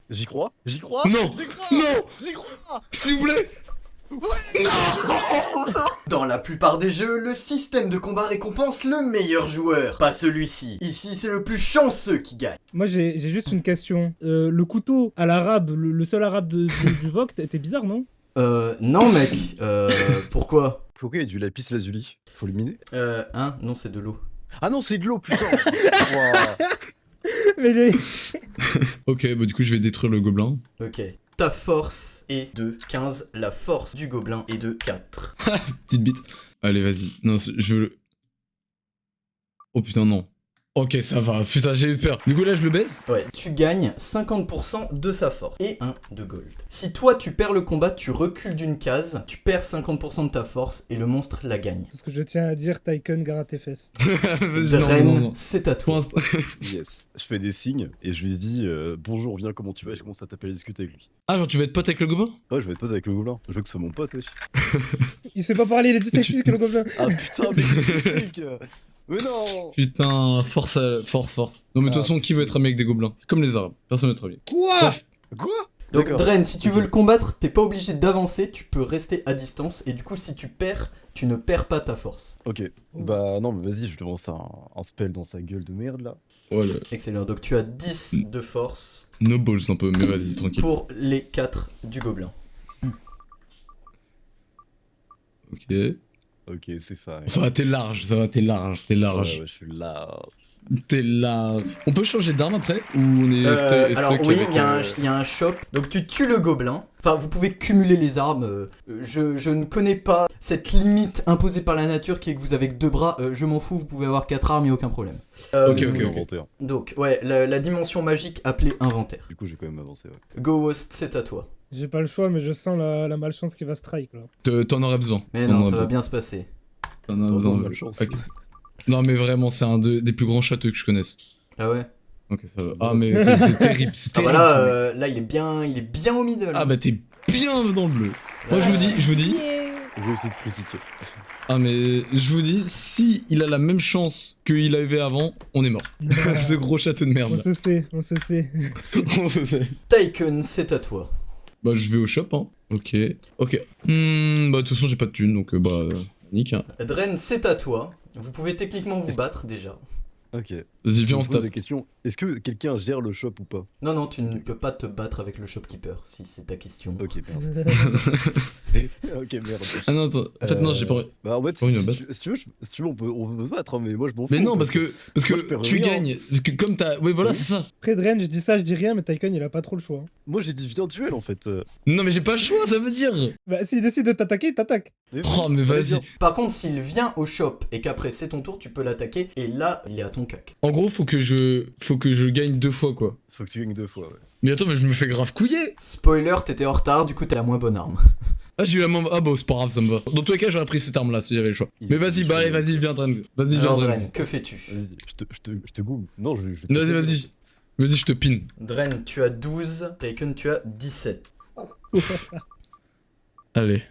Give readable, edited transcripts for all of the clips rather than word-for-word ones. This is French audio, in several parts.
J'y crois. J'y crois. Non. J'y crois. Non. J'y crois. S'il vous plaît. Dans la plupart des jeux, le système de combat récompense le meilleur joueur, pas celui-ci. Ici, c'est le plus chanceux qui gagne. Moi, j'ai juste une question. Le couteau à l'arabe, le seul arabe du Vogt, était bizarre, non? Non mec, pourquoi? Pourquoi il y a du lapis lazuli? Faut le miner. Non, c'est de l'eau. Ah non, c'est de l'eau, putain. Wow. Mais Ok, bah du coup je vais détruire le gobelin. Ok. Ta force est de 15, la force du gobelin est de 4. Petite bite. Allez, vas-y. Non, je... Oh putain, non. Ok, ça va. Putain, j'ai eu peur. Du coup, là, je le baise. Ouais, tu gagnes 50% de sa force et 1 de gold. Si toi tu perds le combat, tu recules d'une case, tu perds 50% de ta force et le monstre la gagne. Tout ce que je tiens à dire, Tycoon, gare à tes fesses. Vas-y, non, Dren, non, non. c'est à Pour toi. l'instant... Yes. Je fais des signes et je lui dis bonjour, viens, comment tu vas? Et je commence à taper et discuter avec lui. Ah, genre, tu vas être pote avec le gobelin? Ouais, je vais être pote avec le gobelin. Je veux que ce soit mon pote, wesh. Il sait pas parler, il est plus sexiste que le gobelin. Ah putain, mais c'est le truc. Mais non. Putain, force. Non, mais de toute façon, qui veut être ami avec des gobelins? C'est comme les arabes. Personne veut être ami. Quoi? Bref. Quoi? Donc D'accord. Dren, si tu veux le combattre, t'es pas obligé d'avancer, tu peux rester à distance et du coup si tu perds, tu ne perds pas ta force. Ok. Bah non, mais vas-y, je lui lance un spell dans sa gueule de merde là. Voilà. Excellent, donc tu as 10 de force No balls un peu, mais vas-y, tranquille. pour les 4 du gobelin. Ok. Ok, c'est fine. Ça va, t'es large, t'es large. Ouais, ouais, je suis là. T'es large. On peut changer d'arme après? Ou on est Alors stuck oui, avec, il y a un shop, donc tu tues le gobelin. Enfin, vous pouvez cumuler les armes. Je ne connais pas cette limite imposée par la nature qui est que vous avez que 2 bras. Je m'en fous, vous pouvez avoir 4 armes, il n'y a aucun problème. Ok. Inventaire. Donc, ouais, la dimension magique appelée inventaire. Du coup, j'ai quand même avancé, ouais. Go Host, c'est à toi. J'ai pas le choix, mais je sens la malchance qui va strike là. T'en aurais besoin. Mais T'en non, aurais ça va besoin. bien se passer. T'en aurais T'en besoin. as malchance. Ok. Non, mais vraiment, c'est un des plus grands châteaux que je connaisse. Ah ouais. Ok, ça va. Ah, mais c'est terrible, c'est Ah terrible. bah là, il est bien au middle. Ah, bah t'es bien dans le bleu. Moi, je vous dis. J'ai essayé de critiquer. Ah, mais je vous dis, si il a la même chance qu'il avait avant, on est mort. Ce gros château de merde. On se sait, on se sait. On se sait. Tycoon, c'est à toi. Bah, je vais au shop, hein. Ok. Ok. Bah, de toute façon, j'ai pas de thune, donc nique. Hein. Dren, c'est à toi. Vous pouvez techniquement vous battre déjà. Ok. Vas-y, viens, on Je se me pose tape. la question, est-ce que quelqu'un gère le shop ou pas? Non, tu ne peux pas te battre avec le shopkeeper, si c'est ta question. Ok, merde. Ok, merde. Ah non, attends. En fait, non, j'ai pas envie. Bah en fait, Pas envie de me si tu veux, on peut se battre, hein, mais moi je m'en fous. Mais non, en parce fait. que Moi, je perds tu rien. gagnes. Parce que comme t'as. Oui, voilà, Oui. c'est ça. Après Dren, je dis ça, je dis rien, mais Tycoon il a pas trop le choix. Moi j'ai dit viens duel en fait. Non, mais j'ai pas le choix, ça veut dire. Bah s'il décide de t'attaquer, il t'attaque. Oh, mais vas-y. viens. Par contre, s'il vient au shop et qu'après c'est ton tour, tu peux l'attaquer et là, il est à ton cac. En gros, faut que je gagne 2 fois, quoi. Faut que tu gagnes 2 fois, ouais. Mais attends, mais je me fais grave couiller. Spoiler, t'étais en retard, du coup t'as la moins bonne arme. Ah, j'ai eu la main. Ah, bah, c'est pas grave, ça me va. Dans tous les cas, j'aurais pris cette arme-là si j'avais le choix. Mais vas-y, bah, allez, vas-y, viens, Dren. Vas-y, viens, Alors Dren. Dren, que fais-tu? Vas-y, je te goûte. Non, je vais te Vas-y, taper. vas-y. Vas-y, je te pine. Dren, tu as 12, Tycoon, tu as 17. Allez.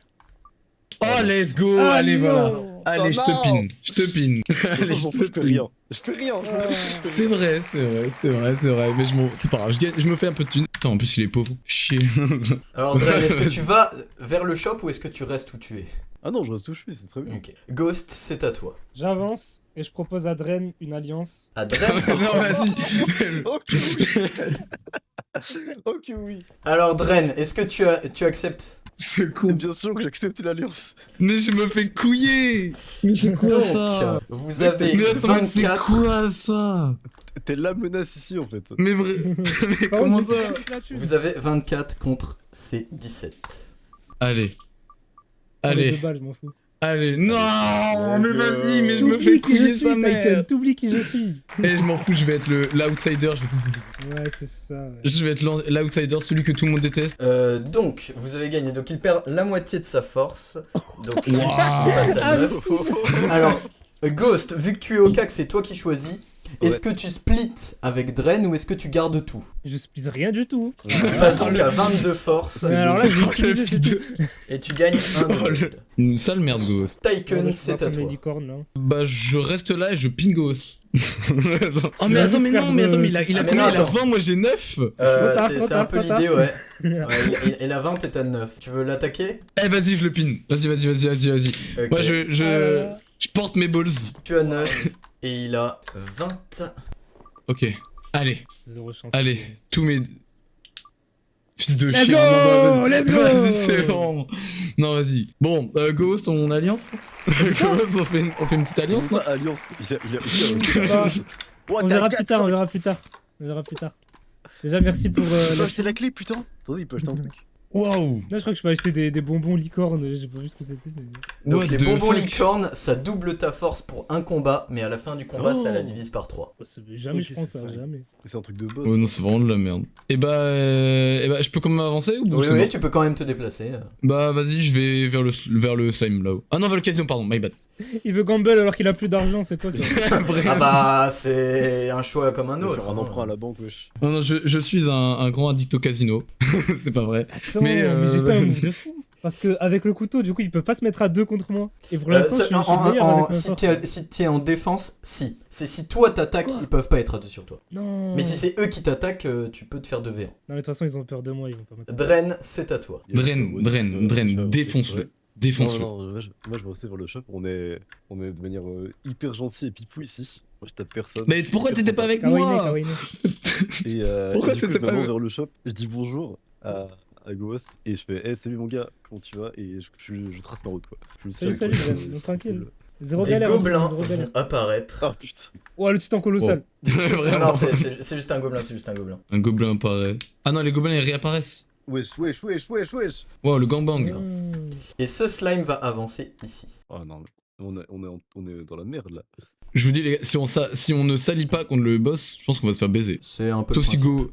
Oh, let's go. Ah, allez, non. voilà. Allez, je te non. pine. Je te pine. De toute Allez, façon, je je te peux pine. rien. Je peux rien. C'est vrai. Mais c'est pas grave. Je me fais un peu de thune. Putain, en plus, il est pauvre. Chier. Alors Dren, est-ce que tu vas vers le shop ou est-ce que tu restes où tu es? Ah non, je reste où je suis, c'est très bien. Ok. Ghost, c'est à toi. J'avance et je propose à Dren une alliance. À Dren. non, vas-y. Ok, oui. Ok, oui. Alors Dren, est-ce que tu acceptes? Ce Et con. bien sûr que j'accepte l'alliance. Mais je me fais couiller. Mais c'est quoi Donc, ça? vous avez Mais attends, mais c'est 24. quoi ça? T'es la menace ici en fait. Mais vrai. Mais Par comment contre, ça? j'ai là-dessus. Vous avez 24 contre ces 17. Allez. Oh, les Allez. 2 balles, je m'en fous. Allez. Non, mais vas-y, mais je me fais T'oublies qui je couiller suis, sa Tycoon, mère. t'oublies qui je suis. Et je m'en fous, je vais être l'outsider. Je vais tout foutre. Ouais, c'est ça. Ouais. Je vais être l'outsider, celui que tout le monde déteste. Donc, vous avez gagné. Donc, il perd la moitié de sa force. Donc, il Waouh. passe à Ah, 9. Alors, Ghost, vu que tu es au cac, c'est toi qui choisis. Est-ce que tu splits avec Dren ou est-ce que tu gardes tout? Je split rien du tout. Tu passes donc à 22 force Mais alors là, je vais utiliser c'est tout. et tu gagnes un Oh, gold. Une sale merde, Ghost. Tycoon, c'est à toi. Bah, je reste là et je ping Ghost. Oh, mais Il a attends, juste mais non, mais attends, mais il a Ah, mais combien? non, Il a attends. 20, moi j'ai 9. Trop tard, C'est un peu trop tard. l'idée, ouais. Et la 20 est à 9. Tu veux l'attaquer? Eh, vas-y, je le pin. Vas-y. Ok. Moi, je porte mes balls. Tu as 9 et il a 20. Ok. Allez, Zéro chance. allez. Tous mes. Fils de Let's chien. go, Non, let's go. Vas-y, c'est bon. Non, vas-y. Bon, Ghost, on alliance Ghost, on fait une petite alliance, non? Alliance. On verra plus tard, on verra plus tard. On verra plus tard. Déjà, merci pour. Il peut la- acheter la clé, putain. Attendez, il peut acheter un truc. Waouh. Là, je crois que je peux acheter des bonbons licornes. J'ai pas vu ce que c'était. Mais... Donc What les the bonbons fuck? licornes, ça double ta force pour un combat, mais à la fin du combat, Oh. ça la divise par 3. Oh, jamais Ok, je prends c'est ça, fine. jamais. C'est un truc de boss. Oh non, c'est vraiment de la merde. Et bah, je peux quand même avancer ou Oui, c'est oui, mort? tu peux quand même te déplacer. Bah, vas-y, je vais vers le slime là-haut. Ah non, vers le casino, pardon, my bad. Il veut gamble alors qu'il a plus d'argent, c'est quoi ça? Ah bah, c'est un choix comme un Il va autre. faire un hein. emprunt à la banque, wesh. Non, non, je suis un grand addict au casino. C'est pas vrai. Attends, Mais, mais j'ai fait un move de fou. Parce que avec le couteau, du coup, il peut pas se mettre à deux contre moi. Et pour l'instant, je suis le meilleur avec ma force. si t'es en défense, si. C'est si toi t'attaques, Quoi? ils peuvent pas être à deux sur toi. Non. Mais si c'est eux qui t'attaquent, tu peux te faire 2v1. Non, mais de toute façon, ils ont peur de moi, ils vont pas m'attaquer. Dren, c'est à toi. Dren, défonce-le. Défonce-le. Non, moi je vais rester vers le shop. On est de manière hyper gentil et pipou ici. Moi je tape personne. Mais pourquoi t'étais pas avec Kawaii, moi? kawaii. Et, Pourquoi du coup, t'étais je pas m'avance avec- vers le shop, je dis bonjour à Ghost et je fais hey, salut mon gars, comment tu vas? Et je trace ma route quoi. Je le suis Salut, avec toi, Dren, donc tranquille. cool. Zéro Des galère. gobelins zéro galère. vont apparaître. Ah putain. Oh, le titan colossal. Non, Vraiment. non, c'est juste un gobelin, c'est juste un gobelin. Un gobelin apparaît. Ah non, les gobelins ils réapparaissent. Wesh. Wow, le gangbang. Mmh. Et ce slime va avancer ici. Oh non, on est dans la merde là. Je vous dis, les gars, si on ne salit pas contre le boss, je pense qu'on va se faire baiser. C'est un peu. Sauf si le Go.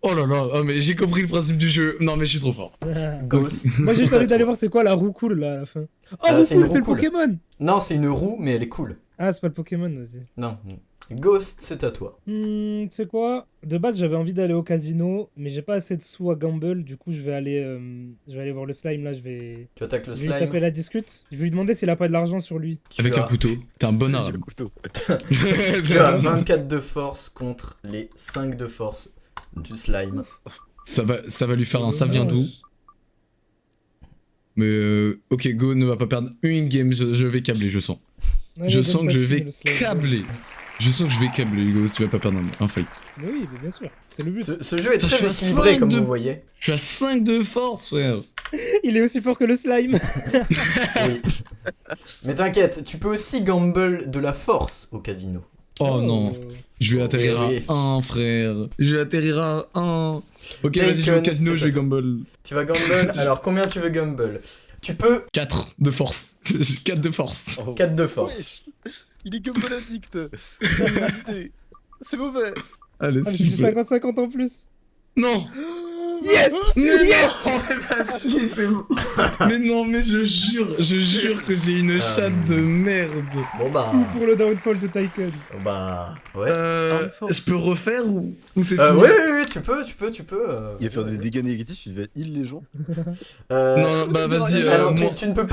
Oh là là, oh, mais j'ai compris le principe du jeu. Non, mais je suis trop fort. principe. Ghost. Moi, j'ai juste c'est à envie d'aller toi. voir c'est quoi la roue cool là à la fin. Oh, C'est une roue cool, c'est le roue cool. Pokémon. Non, c'est une roue, mais elle est cool. Ah, c'est pas le Pokémon, vas-y. Non. Ghost, c'est à toi. Tu sais quoi? De base, j'avais envie d'aller au casino, mais j'ai pas assez de sous à gamble. Du coup, je vais aller voir le slime là. Je vais Tu attaques le lui taper slime. la discute. Je vais lui demander s'il a pas de l'argent sur lui. Avec un couteau. T'es un bon J'ai arabe. le couteau. Tu as 24 de force contre les 5 de force du slime. Ça va lui faire un ça vient d'où. Mais ok, Go ne va pas perdre une game, je vais câbler, je sens. Ouais, Je donne sens pas que je de vais film, le slime. câbler. Je sens que je vais câbler, Go, si tu vas pas perdre un fight. Mais oui, mais bien sûr. C'est le but. Ce jeu est Putain, je très suis à équilibré, 5 comme de- vous voyez. Je suis à 5 de force, frère. Il est aussi fort que le slime. Oui. Mais t'inquiète, tu peux aussi gamble de la force au casino. Oh non, je vais atterrir oui. à 1, frère. Je vais atterrir à 1. Ok, vas-y, je vais au Bacon, casino, c'est je vais à toi. gamble. Tu vas gamble. Alors combien tu veux gamble? Tu peux 4 de force. 4 de force. Oh. 4 de force. Wesh. Il est comme addict. C'est mauvais. Allez, Ah, mais s'il j'ai vous plaît. 50-50 en plus. Non. Yes! Mais non, mais je jure que j'ai une chatte de merde. Bon bah. Tout pour le downfall de Tycoon. Bah. Ouais. Je peux refaire ou c'est fini? Oui, tu peux. Il va faire des dégâts négatifs, il va heal les gens. Non, bah vas-y. Alors, moi- tu ne peux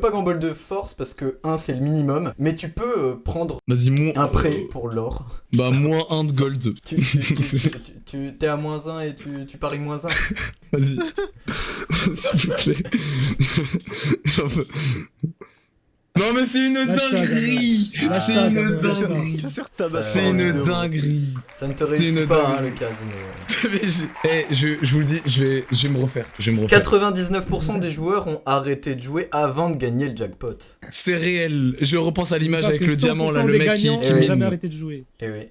pas gamble de force parce que 1 c'est le minimum, mais tu peux prendre Vas-y, un prêt pour l'or. Bah, moins 1 de gold. Tu t'es à -1 et tu paries -1. Vas-y. S'il vous plaît. J'en veux. Non, mais c'est une Lâche ça, dinguerie! Gabriel. Lâche C'est ça, une Gabriel, lâche ça. dinguerie! Il va se faire tabasser. C'est une évidemment. dinguerie! Ça ne te C'est réussit une pas, hein, dinguerie. le casino. Mais je vous le dis, je vais me refaire. Je vais me refaire. 99% des joueurs ont arrêté de jouer avant de gagner le jackpot. C'est réel. Je repense à l'image avec Que le diamant là, 100% le des mec qui gagnants ont mine. jamais arrêté de jouer. Eh oui.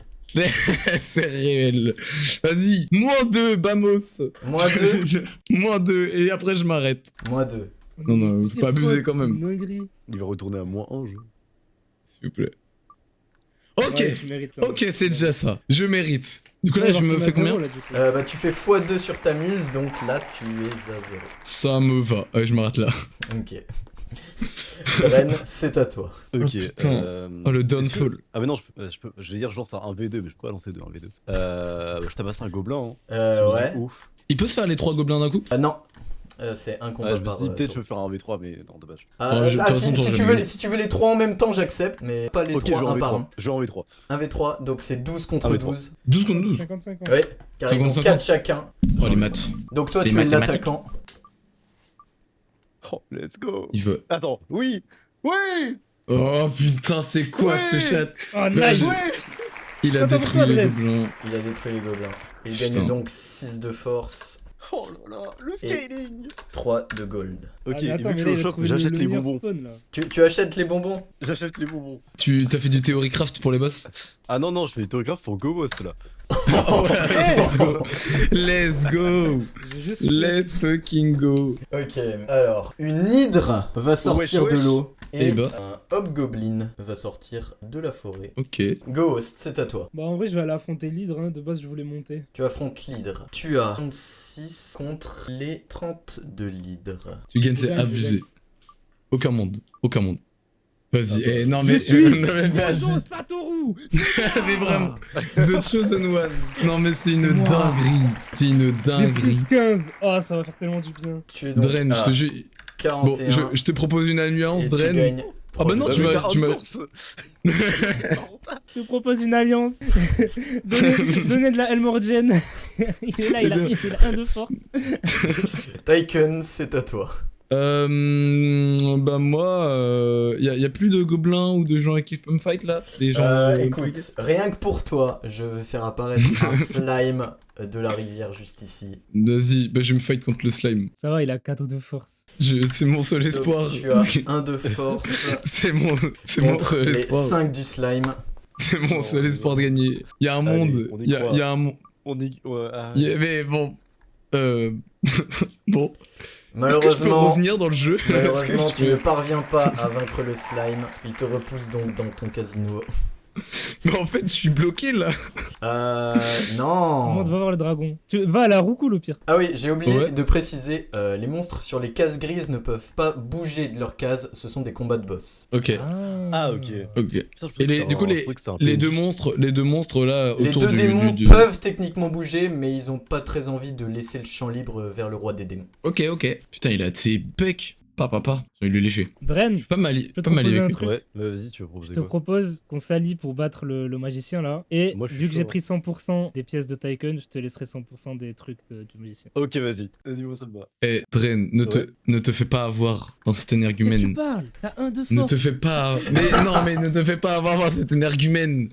C'est réel. Vas-y, -2, Bamos. -2, -2, et après je m'arrête. -2. Non, non, faut pas abuser quand même. C'est une dinguerie. Il va retourner à -1 jeu. S'il vous plaît. Ok, Ouais, tu mérites quand même. ok, c'est déjà ça. Je mérite. Du coup Ouais, là, je alors me qu'on a fais combien? zéro, là, du coup. Bah tu fais x2 sur ta mise, donc là tu es à 0. Ça me va. Ouais, je m'arrête là. Ok. Dren, c'est à toi. Ok. putain. Oh, le est-ce que- downfall. Ah, mais non, je vais dire, je lance un 1v2, mais je peux pas lancer 2, un V2. Je tabasse un gobelin. Hein. Ouais. Ouf. Il peut se faire les 3 gobelins d'un coup? Ah non. C'est un combat Ouais, je me par suis dit, peut-être je tour. peux faire un V3, mais non, dommage. Ouais, de toute façon, si, t'aurais tu jamais veux, si tu veux les 3 en même temps, j'accepte, mais pas les Ok, je 3 vais en un par un. V3. Je vais en V3. 1v3, donc c'est 12 contre 1v3. 12. 12 contre 12. 50-50. Oui, car ils ont 50-50. 4 chacun. Oh, les maths. Donc toi, Les tu es mathématiques. l'attaquant. Oh, let's go. Il veut. Attends, oui. Oui. Oh putain, c'est quoi Ouais. cette chatte? Oh, Ouais, nice! j'ai- Ouais. Il a Attends, détruit pourquoi, les Dren gobelins. Il a détruit les gobelins. Il Putain. gagne donc 6 de force, Oh là là, le scaling. 3 de gold. Ok, Ah, mais et attends, vu que mais je suis là, au il a shop, trouvé j'achète le les meilleur bonbons. spawn, là. Tu achètes les bonbons? J'achète les bonbons. Tu t'as fait du theory craft pour les boss? Ah non, non, je fais des théographes pour Go Boss là. Let's go. Let's go. J'ai juste Let's fucking go. Ok, alors, une hydre va sortir Wesh, de wesh. l'eau. Et Eh ben. un hobgoblin va sortir de la forêt. Ok. Ghost, c'est à toi. Bah, en vrai, je vais aller affronter l'hydre, hein. De base, je voulais monter. Tu affrontes l'hydre. Tu as 36 contre les 30 de l'hydre. Tu gagnes, Je c'est gagne, je abusé. gagne. Aucun monde. Aucun monde. Vas-y. Ah, Eh, non Je mais. suis non, mais vas-y. Gojo Satoru! Mais vraiment. The Chosen One. Non mais c'est une C'est moi. dinguerie. C'est une Les dinguerie. plus 15! Oh, ça va faire tellement du bien. Tu es donc Dren, je à te jure. Bon, 41. je te propose une alliance, et tu Dren. gagnes. Ah bah non, tu m'as. Tu m'as... Je te propose une alliance. donnez de la Helmorgen. Il est là, il a 1 de force. Tyken, c'est à toi. Bah moi, y a plus de gobelins ou de gens avec qui je peux me fight là? Des gens. Écoute, rien que pour toi, je vais faire apparaître un slime de la rivière juste ici. Vas-y, bah je vais me fight contre le slime. Ça va, il a 4 de force. C'est mon seul Donc, espoir. tu as 1 de force C'est mon contre seul les espoir. 5 du slime. C'est mon seul espoir de gagner. Il y a un Allez, monde. on y Il y a, croit. y a un monde. On est. Ouais, ah, Mais bon. Bon. Est-ce que je peux Malheureusement, revenir dans le jeu? Est-ce que malheureusement je tu peux- ne parviens pas à vaincre le slime. Il te repousse donc dans ton casino. Mais en fait, je suis bloqué là. Comment Non. tu vas voir le dragon? Tu vas à la roucoule au pire. Ah oui, j'ai oublié Ouais. de préciser, les monstres sur les cases grises ne peuvent pas bouger de leur case, ce sont des combats de boss. Ok. Ah, ok. Ok. Putain, je pensais Et que les, c'était du coup, un les, truc, c'était un les PNJ. deux monstres là Les autour deux du, démons du- peuvent techniquement bouger, mais ils ont pas très envie de laisser le champ libre vers le roi des démons. Ok, ok. Putain, il a de ses pecs. Papa. Il lui léché. Dren, Pas mal, peux te pas mal proposer un avec lui. truc? Ouais, vas-y, tu veux je proposer te quoi? propose qu'on s'allie pour battre le magicien là. Et Moi, je suis vu que j'ai chaud. pris 100% des pièces de Tycoon, je te laisserai 100% des trucs du magicien. Ok, vas-y. Vas-y, moi ça me va. Eh, Dren, ne te fais pas avoir dans cet Qu'est-ce que tu énergumène. parles? T'as 1 de force. Ne te fais pas. Mais non, mais ne te fais pas avoir dans cet énergumène.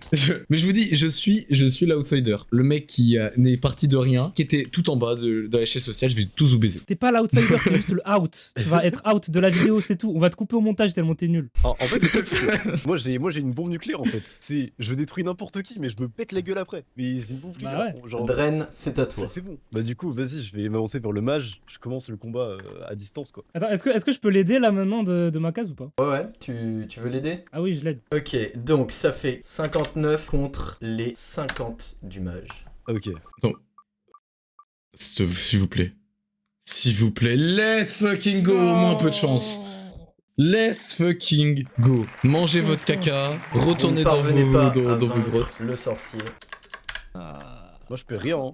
Mais je vous dis, je suis l'outsider. Le mec qui n'est parti de rien, qui était tout en bas de l'échelle sociale, je vais tous vous baiser. T'es pas l'outsider, t'es juste le out. Tu vas être out de la vidéo, c'est tout. On va te couper au montage tellement t'es nul. En fait, le truc, c'est- moi j'ai une bombe nucléaire en fait. C'est, je détruis n'importe qui, mais je me pète la gueule après. Mais j'ai une bombe Bah nucléaire. Genre, Dren, c'est à toi. c'est bon. Bah du coup, vas-y, je vais m'avancer vers le mage. Je commence le combat à distance quoi. Attends, est-ce que je peux l'aider là maintenant de ma case ou pas? Ouais, tu veux l'aider? Ah oui, je l'aide. Ok, donc ça fait 59 contre les 50 du mage. Ok. S'il vous plaît. S'il vous plaît, let's fucking go. Au moins un peu de chance. Let's fucking go. Mangez votre caca. Retournez Vous ne dans parvenez vos, pas à dans vos vaincre grottes. le sorcier. Moi je perds rien. Hein.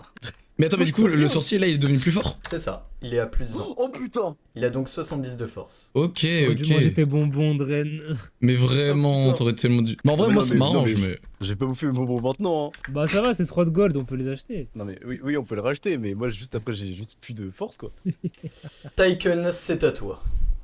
Mais attends, mais du coup, le sorcier là, il est devenu plus fort. C'est ça, il est à plus 20. Oh putain. Il a donc 70 de force. Ok, T'aurais dû manger ok. tes bonbons, Dren. Mais Oh, vraiment, putain. t'aurais tellement dû. Mais en vrai, Mais moi, non, ça mais- m'arrange, non, mais. J'ai pas bouffé mes bonbons maintenant. Hein. Bah ça va, c'est 3 de gold, on peut les acheter. Non mais oui, on peut le racheter, mais moi juste après j'ai juste plus de force quoi. Tyken, c'est à toi.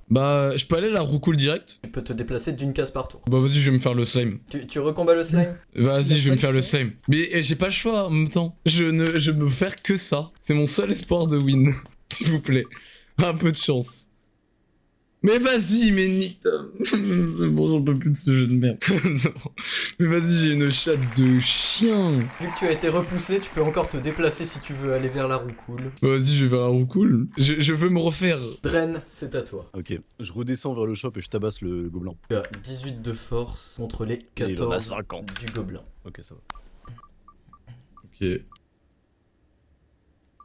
Bah, je peux aller à la roucoule direct? Tu peux te déplacer d'une case par tour. Bah, vas-y, je vais me faire le slime. Tu recombats le slime? Vas-y, je vais pas me faire le le choix. slime. Mais j'ai pas le choix en même temps. Je me faire que ça. C'est mon seul espoir de win. S'il vous plaît. Un peu de chance. Mais vas-y, mais nique ta- C'est bon, j'en peux plus de ce jeu de merde. Non. Mais vas-y, j'ai une chatte de chien. Vu que tu as été repoussé, tu peux encore te déplacer si tu veux aller vers la roucoule. Vas-y, je vais vers la roucoule. Je veux me refaire. Dren, c'est à toi. Ok. Je redescends vers le shop et je tabasse le gobelin. Tu as 18 de force contre les Et il en a 14 50. du gobelin. Ok, ça va. Ok.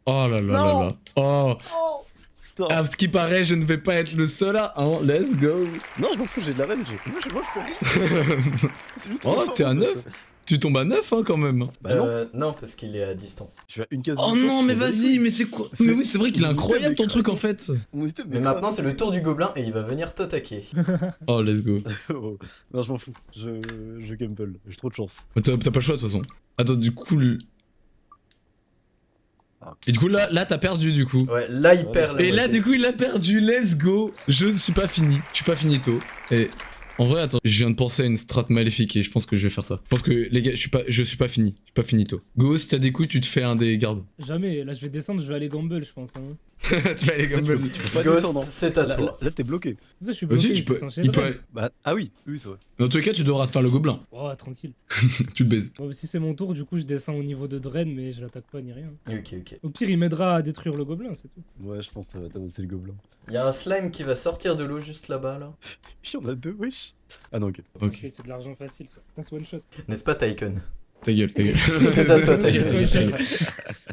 Oh là là là Non. là. Oh. ça. À ce qui paraît, je ne vais pas être le seul à 1. Let's go. Non, je m'en fous, j'ai de la reine. Moi, je peux. C'est juste Oh, trop fort, t'es à en fait. 9. Tu tombes à 9 hein, quand même. Bah non. Non, parce qu'il est à distance. Tu as une case. Oh non, mais vas-y, mais c'est quoi? Mais oui, c'est vrai qu'il est incroyable ton truc en fait. Mais maintenant, c'est le tour du gobelin et il va venir t'attaquer. Oh, let's go. Oh. Non, je m'en fous. Je gamble. J'ai trop de chance. T'as pas le choix de toute façon. Attends, du coup. Et du coup, là t'as perdu du coup. Ouais, là, il perd la Et là, moitié. du coup, il a perdu. Let's go. Je ne suis pas fini. Je suis pas finito. Et en vrai, attends, je viens de penser à une strat maléfique et je pense que je vais faire ça. Je pense que les gars, je suis pas fini. Je suis pas finito. Go, si t'as des coups, tu te fais un des gardes. Jamais, là je vais descendre, je vais aller gamble, je pense. Hein. Tu vas aller gamble. Tu peux pas Ghost, descendre. hein. c'est à Là, toi. là, t'es bloqué. Pour ça, je suis bloqué. Aussi, tu je peux. descends chez Il peut. Dren. Bah, ah oui, c'est vrai. Dans tous les cas, tu devras te faire le gobelin. Oh, tranquille. Tu le baises. Bon, si c'est mon tour, du coup, je descends au niveau de Dren, mais je l'attaque pas ni rien. Ok, ok. Au pire, il m'aidera à détruire le gobelin, c'est tout. Ouais, je pense que ça va t'avancer le gobelin. Il y a un slime qui va sortir de l'eau juste là-bas, là. Il y en a deux, wesh. Ah non, ok. Ok. Ok, c'est de l'argent facile ça. Putain, c'est one shot. N'est-ce pas, Tycoon? Ta gueule, ta gueule. C'est à toi, ta C'est gueule. one shot.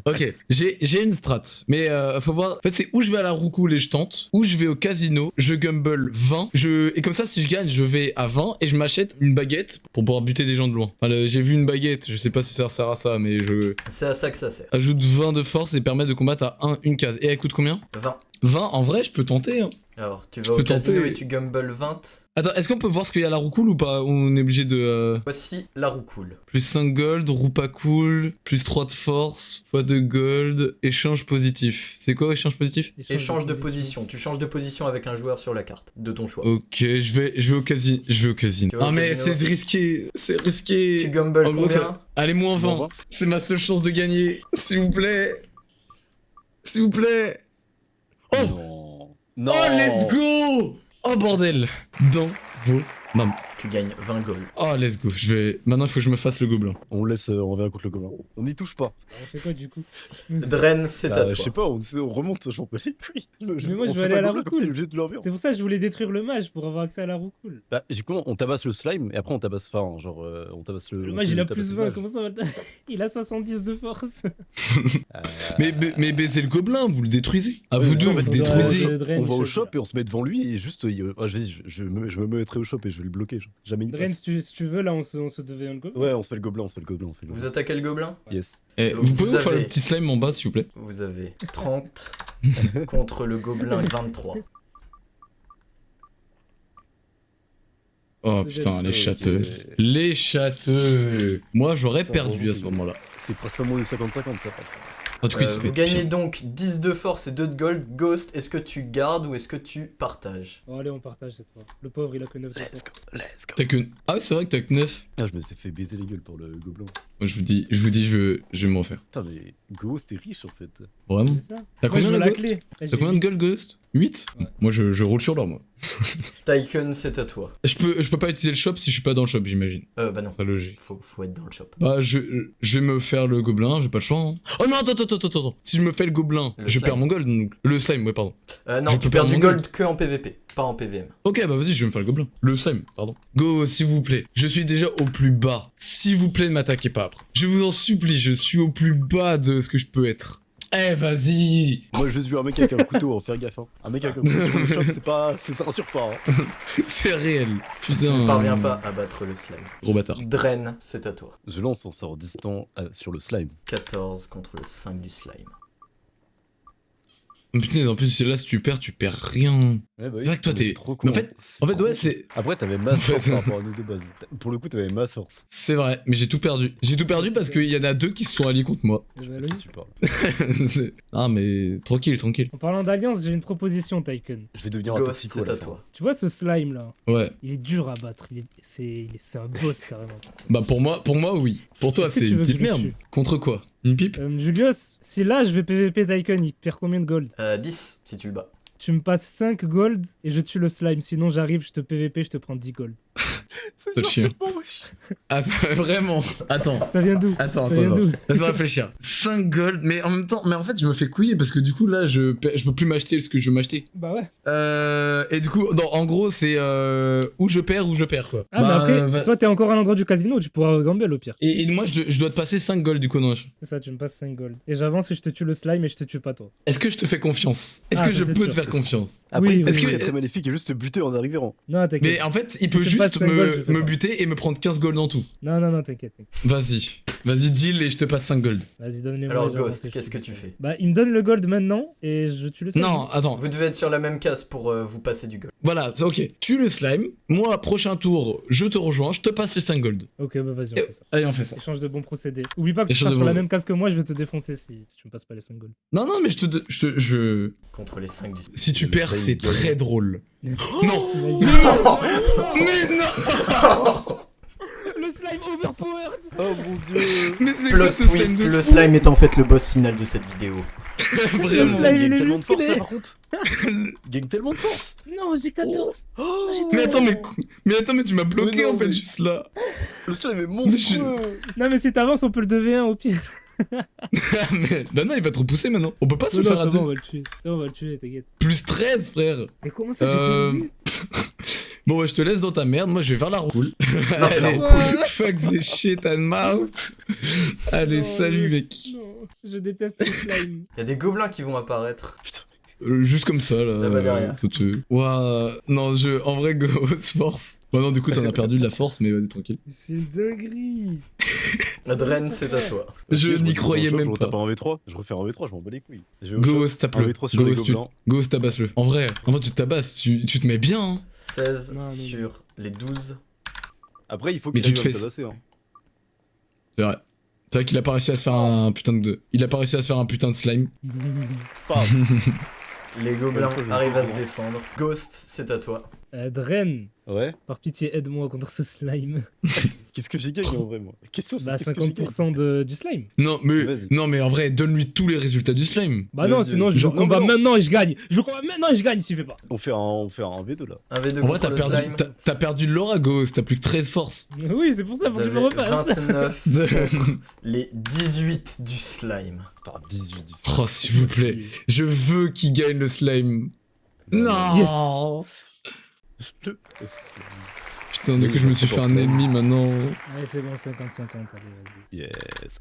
Ok, j'ai une strat, mais faut voir. En fait, c'est où je vais à la roucoule et je tente, ou je vais au casino, je gamble 20, et comme ça, si je gagne, je vais à 20 et je m'achète une baguette pour pouvoir buter des gens de loin. Enfin, j'ai vu une baguette, je sais pas si ça sert à ça, mais je C'est à ça que ça sert. ajoute 20 de force et permet de combattre à une case. Et elle coûte combien? 20. 20, en vrai, je peux tenter. Hein. Alors, tu Je vas au peux casino tenter. et tu gamble 20. Attends, est-ce qu'on peut voir ce qu'il y a à la roucoule ou pas? On est obligé de. Voici la roue cool. Plus 5 gold, roue pas cool, plus 3 de force, fois 2 gold, échange positif. C'est quoi échange positif? Échange de position. Tu changes de position avec un joueur sur la carte, de ton choix. Ok, je vais au casino. Je vais au casino. Tu vas au Ah mais casino. c'est risqué, c'est Tu risqué. gamble En gros, combien? Allez, moins 20. Moins 20. C'est ma seule chance de gagner. S'il vous plaît. S'il vous plaît. Oh, Non. Non. oh, let's go. Oh bordel. Dans vos mains. Tu gagnes 20 gold. Oh, let's go. Maintenant, il faut que je me fasse le gobelin. On laisse, on revient contre le gobelin. On n'y touche pas. On fait quoi du coup? Dren, c'est Bah, à je sais toi. pas, on remonte, j'en peux plus. Mais moi, je vais aller à la roucoule. C'est le jeu de l'ambiance. C'est pour ça que je voulais détruire le mage pour avoir accès à la roue cool. Bah, du coup, on tabasse le slime et après on tabasse. Enfin, genre, on tabasse le. Le mage il a on tabasse plus le 20, mage. comment ça va Il a 70 de force. Mais baisez le gobelin, vous le détruisez. À vous mais deux, non, vous mais le on détruisez. Dren, On va au je- shop et on se met devant lui et juste. Vas-y, je me mettrai au shop et je vais le bloquer. Genre. Jamais une Dren, passe. si tu veux, là on se devient le go. Ouais, on se fait le gobelin, on se fait le gobelin, on se fait le Vous gobelin. attaquez le gobelin? Yes. Eh, Donc, vous pouvez vous vous faire avez- le petit slime en bas, s'il vous plaît? Vous avez 30 contre le gobelin 23. Oh putain, les Ok. châteux. Les châteux. Moi, j'aurais Ça, perdu vraiment, à ce moment-là. C'est principalement des 50-50, ça passe. En tout cas, il se Vous fait gagnez pire. donc 10 de force et 2 de gold. Ghost, est-ce que tu gardes ou est-ce que tu partages? Bon, allez, on partage cette fois. Le pauvre il a que 9 de Let's force. go, let's go. T'as que. Ah ouais, c'est vrai que t'as que 9. Ah, je me suis fait baiser les gueules pour le gobelin. Moi, je vous dis, je vais m'en faire. Putain, mais Ghost, t'es riche en fait. Vraiment? C'est ça. T'as Moi, je combien veux de la ghost? clé. Là, T'as j'ai combien de 8. gold ghost? 8? Ouais. Moi, je roule sur l'or, moi. Tycoon, c'est à toi. Je peux pas utiliser le shop si je suis pas dans le shop, j'imagine. Bah non. C'est logique. Faut être dans le shop. Bah, je vais me faire le gobelin, j'ai pas le choix. Hein. Oh non, attends. Si je me fais le gobelin, Le je slime. perds mon gold. Donc... Le slime, ouais, pardon. Non, Je tu peux perds perdre du mon gold que en PVP, pas en PVM. Ok, bah vas-y, je vais me faire le gobelin. Le slime, pardon. Go, s'il vous plaît. Je suis déjà au plus bas. S'il vous plaît, ne m'attaquez pas après. Je vous en supplie, je suis au plus bas de ce que je peux être. Eh, vas-y. Moi, j'ai juste vu un mec avec un couteau, hein, faire gaffe. Hein. Un mec avec un couteau sur le shop, c'est pas. Ça rassure pas. Hein. C'est réel. Tu Putain. ne parviens pas à battre le slime. Gros bâtard. Dren, c'est à toi. Je lance un sort distant sur le slime. 14 contre le 5 du slime. Putain, en plus, là, si tu perds rien. Ouais, bah C'est vrai que toi, mais t'es- c'est trop Mais con. en fait, trop ouais, con. c'est. Après, t'avais masse En force fait- par rapport à nous de base. Pour le coup, t'avais masse force. C'est vrai, mais j'ai tout perdu. J'ai tout perdu parce qu'il y en a deux qui se sont alliés contre moi. Eh ben, Je logique. suis pas. Ah, mais tranquille. En parlant d'alliance, j'ai une proposition, Tycoon. Je vais devenir un Ghost, toxico. c'est à toi. Tu vois ce slime là? Ouais. Il est dur à battre. C'est un boss carrément. Bah, pour moi, oui. Pour toi, Est-ce que c'est tu une veux que petite je le merde. tue Contre quoi? Une pipe? Julius, si là je vais PVP Tycoon, il perd combien de gold? 10 si tu le bats. Tu me passes 5 gold et je tue le slime. Sinon, j'arrive, je te PVP, je te prends 10 gold. C'est le chien. bon, wesh. Attends, vraiment. Attends. Ça vient d'où Attends, Ça vient attends. d'où Laisse-moi réfléchir. 5 gold, mais en même temps, mais en fait, je me fais couiller parce que du coup, là, je peux plus m'acheter ce que je veux m'acheter. Bah ouais. Et du coup, en gros, c'est où je perds, quoi. Ah, mais Bah, après, toi, t'es encore à l'endroit du casino, tu pourras gamble au pire. Et moi, je dois te passer 5 gold du coup, non. C'est ça, tu me passes 5 gold. Et j'avance et je te tue le slime et je te tue pas toi. Est-ce que je te fais confiance? Est-ce Ah, que ça, je c'est peux te sûr. faire confiance? Après, Oui, il peut oui, être oui. très maléfique et juste te buter en arrivant. Non, t'inquiète. Mais en fait, il Si peut tu me passes juste 5 gold, je fais me pas. buter et me prendre 15 gold en tout. Non, t'inquiète. Vas-y, deal et je te passe 5 gold. Vas-y, donne-moi. Alors, et j'avance Ghost, et je qu'est-ce te que tue tu le slime. fais? Bah, il me donne le gold maintenant et je tue le slime. Non, attends. Vous devez être sur la même case pour vous passer du gold. Voilà, ok. Tue le slime. Moi, prochain tour, je te rejoins, je te passe les 5 gold. Ok, bah vas-y, on fait ça. Allez, on fait ça. Échange de bons procédés. Oublie pas que tu Échange seras de sur la bons- même case que moi, je vais te défoncer si tu me passes pas les 5 gold. Non, mais je... Contre les 5 du Si tu Le perds, slime c'est gagne. très drôle. Non. Imagine. Mais non. Le slime overpowered. Oh mon dieu. Mais c'est Plot quoi ce slime twist, de le fou? slime est en fait le boss final de cette vidéo. Vraiment. slime, il est tellement de force, musclé. là, par contre. Il gagne tellement de force. Non, j'ai 14. Oh, Mais attends, mais tu m'as bloqué Mais non, en fait mais- juste là. le slime est je- monstrueux. Non, mais si t'avances, on peut le 2v1 au pire. Mais bah non, il va te repousser maintenant. On peut pas se Non, faire à c'est deux. bon, on va le tuer. C'est bon, on va le tuer, t'inquiète. Plus 13, frère. Mais comment ça, j'ai Euh, perdu Bon, ouais, je te laisse dans ta merde. Moi, je vais vers la roue. Non, c'est la Allez, roue. fuck the shit and mouth. Allez, Non, salut, mais- mec. Non, je déteste le slime. Il y a des gobelins qui vont apparaître. Juste comme ça, là. Là-bas derrière. Ouah. Non, en vrai, grosse force. Bon, non, du coup, t'en as perdu de la force, mais vas-y, tranquille. Mais c'est une dinguerie. Adren, c'est à toi. Je Ok, n'y me croyais dis, même Je retape pas. en V3. Je refais en V3, je m'en bats les couilles. Je vais au Go, shop, tape-le. un V3 sur les gobelins. Go, tabasse-le. En vrai, tu te tabasses, tu te mets bien. Hein. 16 Non, non, non. sur les 12. Après, il faut Mais qu'il tu arrive te à me fais- tabasser. Hein. C'est vrai. C'est vrai qu'il a pas réussi à se faire un putain de. Il a pas réussi à se faire un putain de slime. Pas. Les gobelins Ouais, arrivent à se ouais. défendre. Ghost, c'est à toi. Dren, Ouais. par pitié, aide-moi contre ce slime. Qu'est-ce que j'ai gagné en vrai, moi? Question, c'est Bah, qu'est-ce que j'ai gagné 50% du slime. Vas-y. Non, mais en vrai, donne-lui tous les résultats du slime. Bah non, Vas-y, sinon je genre, le combats non, non. maintenant et je gagne. Je le combats maintenant et je gagne s'il fait pas. On fait un V2 là. Un V2 En vrai, contre t'as le perdu, slime. t'as perdu de l'aura, Ghost. T'as plus que 13 force. Oui, c'est pour ça, faut Vous que je me avez repasse. 29 contre les 18 du slime. Par 18 du Oh, s'il vous plaît. Je veux qu'il gagne le slime. Non. Yes. Le- Putain, du coup, je me suis fait un ennemi maintenant. Allez, c'est bon, 50-50, allez, vas-y. Yes,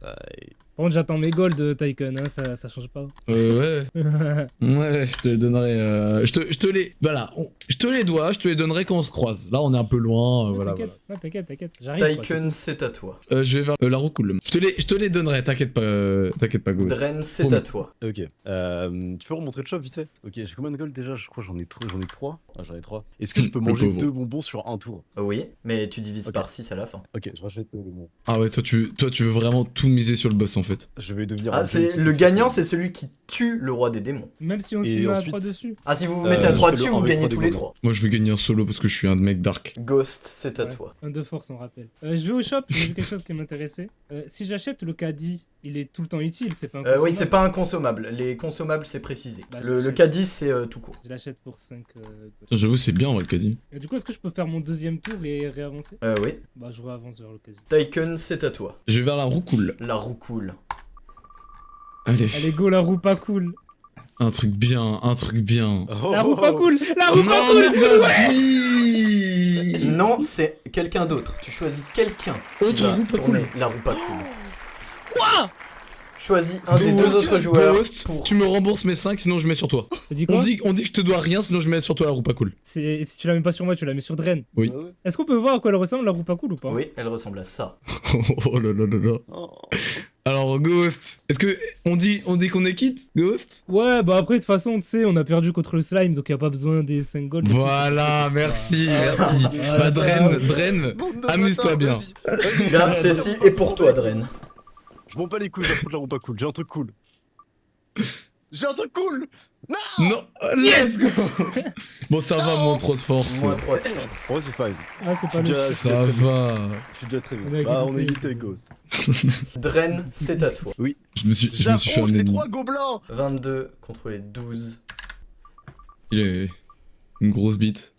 aïe. Par contre, j'attends mes golds, Tycoon, hein, ça change pas. Ouais. Ouais, je te les donnerai. Je te les. Voilà. Je te les dois, je te les donnerai quand on se croise. Là, on est un peu loin. Voilà. T'inquiète, ouais, t'inquiète, j'arrive. quoi, Tycoon, c'est à toi. Je vais vers la roue cool. Je te les donnerai, t'inquiète pas, Ghost. Dren, c'est à toi. Ok. Tu peux remontrer le shop vite fait? Ok, j'ai combien de gold déjà? Je crois que j'en ai 3. Ah, j'en ai 3. Est-ce que je peux Le manger pauvre. 2 bonbons sur un tour? Oui, mais tu divises Ok. par 6 à la fin. Ok, je rachète le bon. Ah ouais, toi tu veux vraiment tout miser sur le boss en fait. Je vais devenir Ah, un c'est junkie. le gagnant, c'est celui qui tue le roi des démons. Même si on Et s'y met à ensuite- 3 dessus. Ah, si vous vous mettez à je 3 fais le dessus, 1 vous avec gagnez 3 tous les des 3. Moi je veux gagner un solo parce que je suis un mec dark. Ghost, c'est à Ouais. toi. Un de force, on rappelle. Je vais au shop, j'ai vu quelque chose qui m'intéressait. Si j'achète le caddie, il est tout le temps utile, c'est pas un Oui, c'est pas un consommable. Les consommables, c'est précisé. Bah, Le j'achète. K10, c'est tout court. Je l'achète pour 5 gold. Putain, j'avoue, c'est bien, on va le caddie. Et du coup, est-ce que je peux faire mon deuxième tour et réavancer? Oui. Bah, je réavance vers le quasi. Tycoon, c'est à toi. Je vais vers la roue cool. La roue coule. Allez, Allez, go, la roue pas cool. un truc bien. Oh, La roue pas cool. La roue pas Non, cool. mais vas-y. Non, c'est quelqu'un d'autre. Tu choisis quelqu'un. qui Autre va roue pas tourner cool. La roue pas cool. Quoi? Choisis un des deux autres joueurs. Ghost, pour- tu me rembourses mes 5 sinon je mets sur toi. T'as dit quoi? On dit que je te dois rien sinon je mets sur toi la roue pas cool. Si tu la mets pas sur moi, tu la mets sur Dren. Oui. Ah ouais. Est-ce qu'on peut voir à quoi elle ressemble, la roue pas cool ou pas? Oui, elle ressemble à ça. Oh là là là là. Oh. Alors Ghost, est-ce que on dit qu'on est quitte, Ghost? Ouais, bah après, de toute façon, tu sais, on a perdu contre le slime, donc y a pas besoin des 5 gold. Voilà, merci, merci. Ah, Bah Dren, Bande de amuse-toi bâtards, bien. vas-y. Là, celle-ci est pour toi, Dren. Je m'en bats les couilles, j'affronte la roue pas cool. J'ai un truc cool. J'ai un truc cool. Non, let's go. Bon ça va, mon trop de force. Moins 3. En vrai, c'est fine. Ah, c'est pas Déjà, le. Ça va. Je suis déjà très On bien. a Bah, on est égalité, égalité avec c'est Ghost. Dren, c'est à toi. Je me suis fait un J'affronte les ennemi. 3 gobelins. 22 contre les 12. Il est une grosse bite.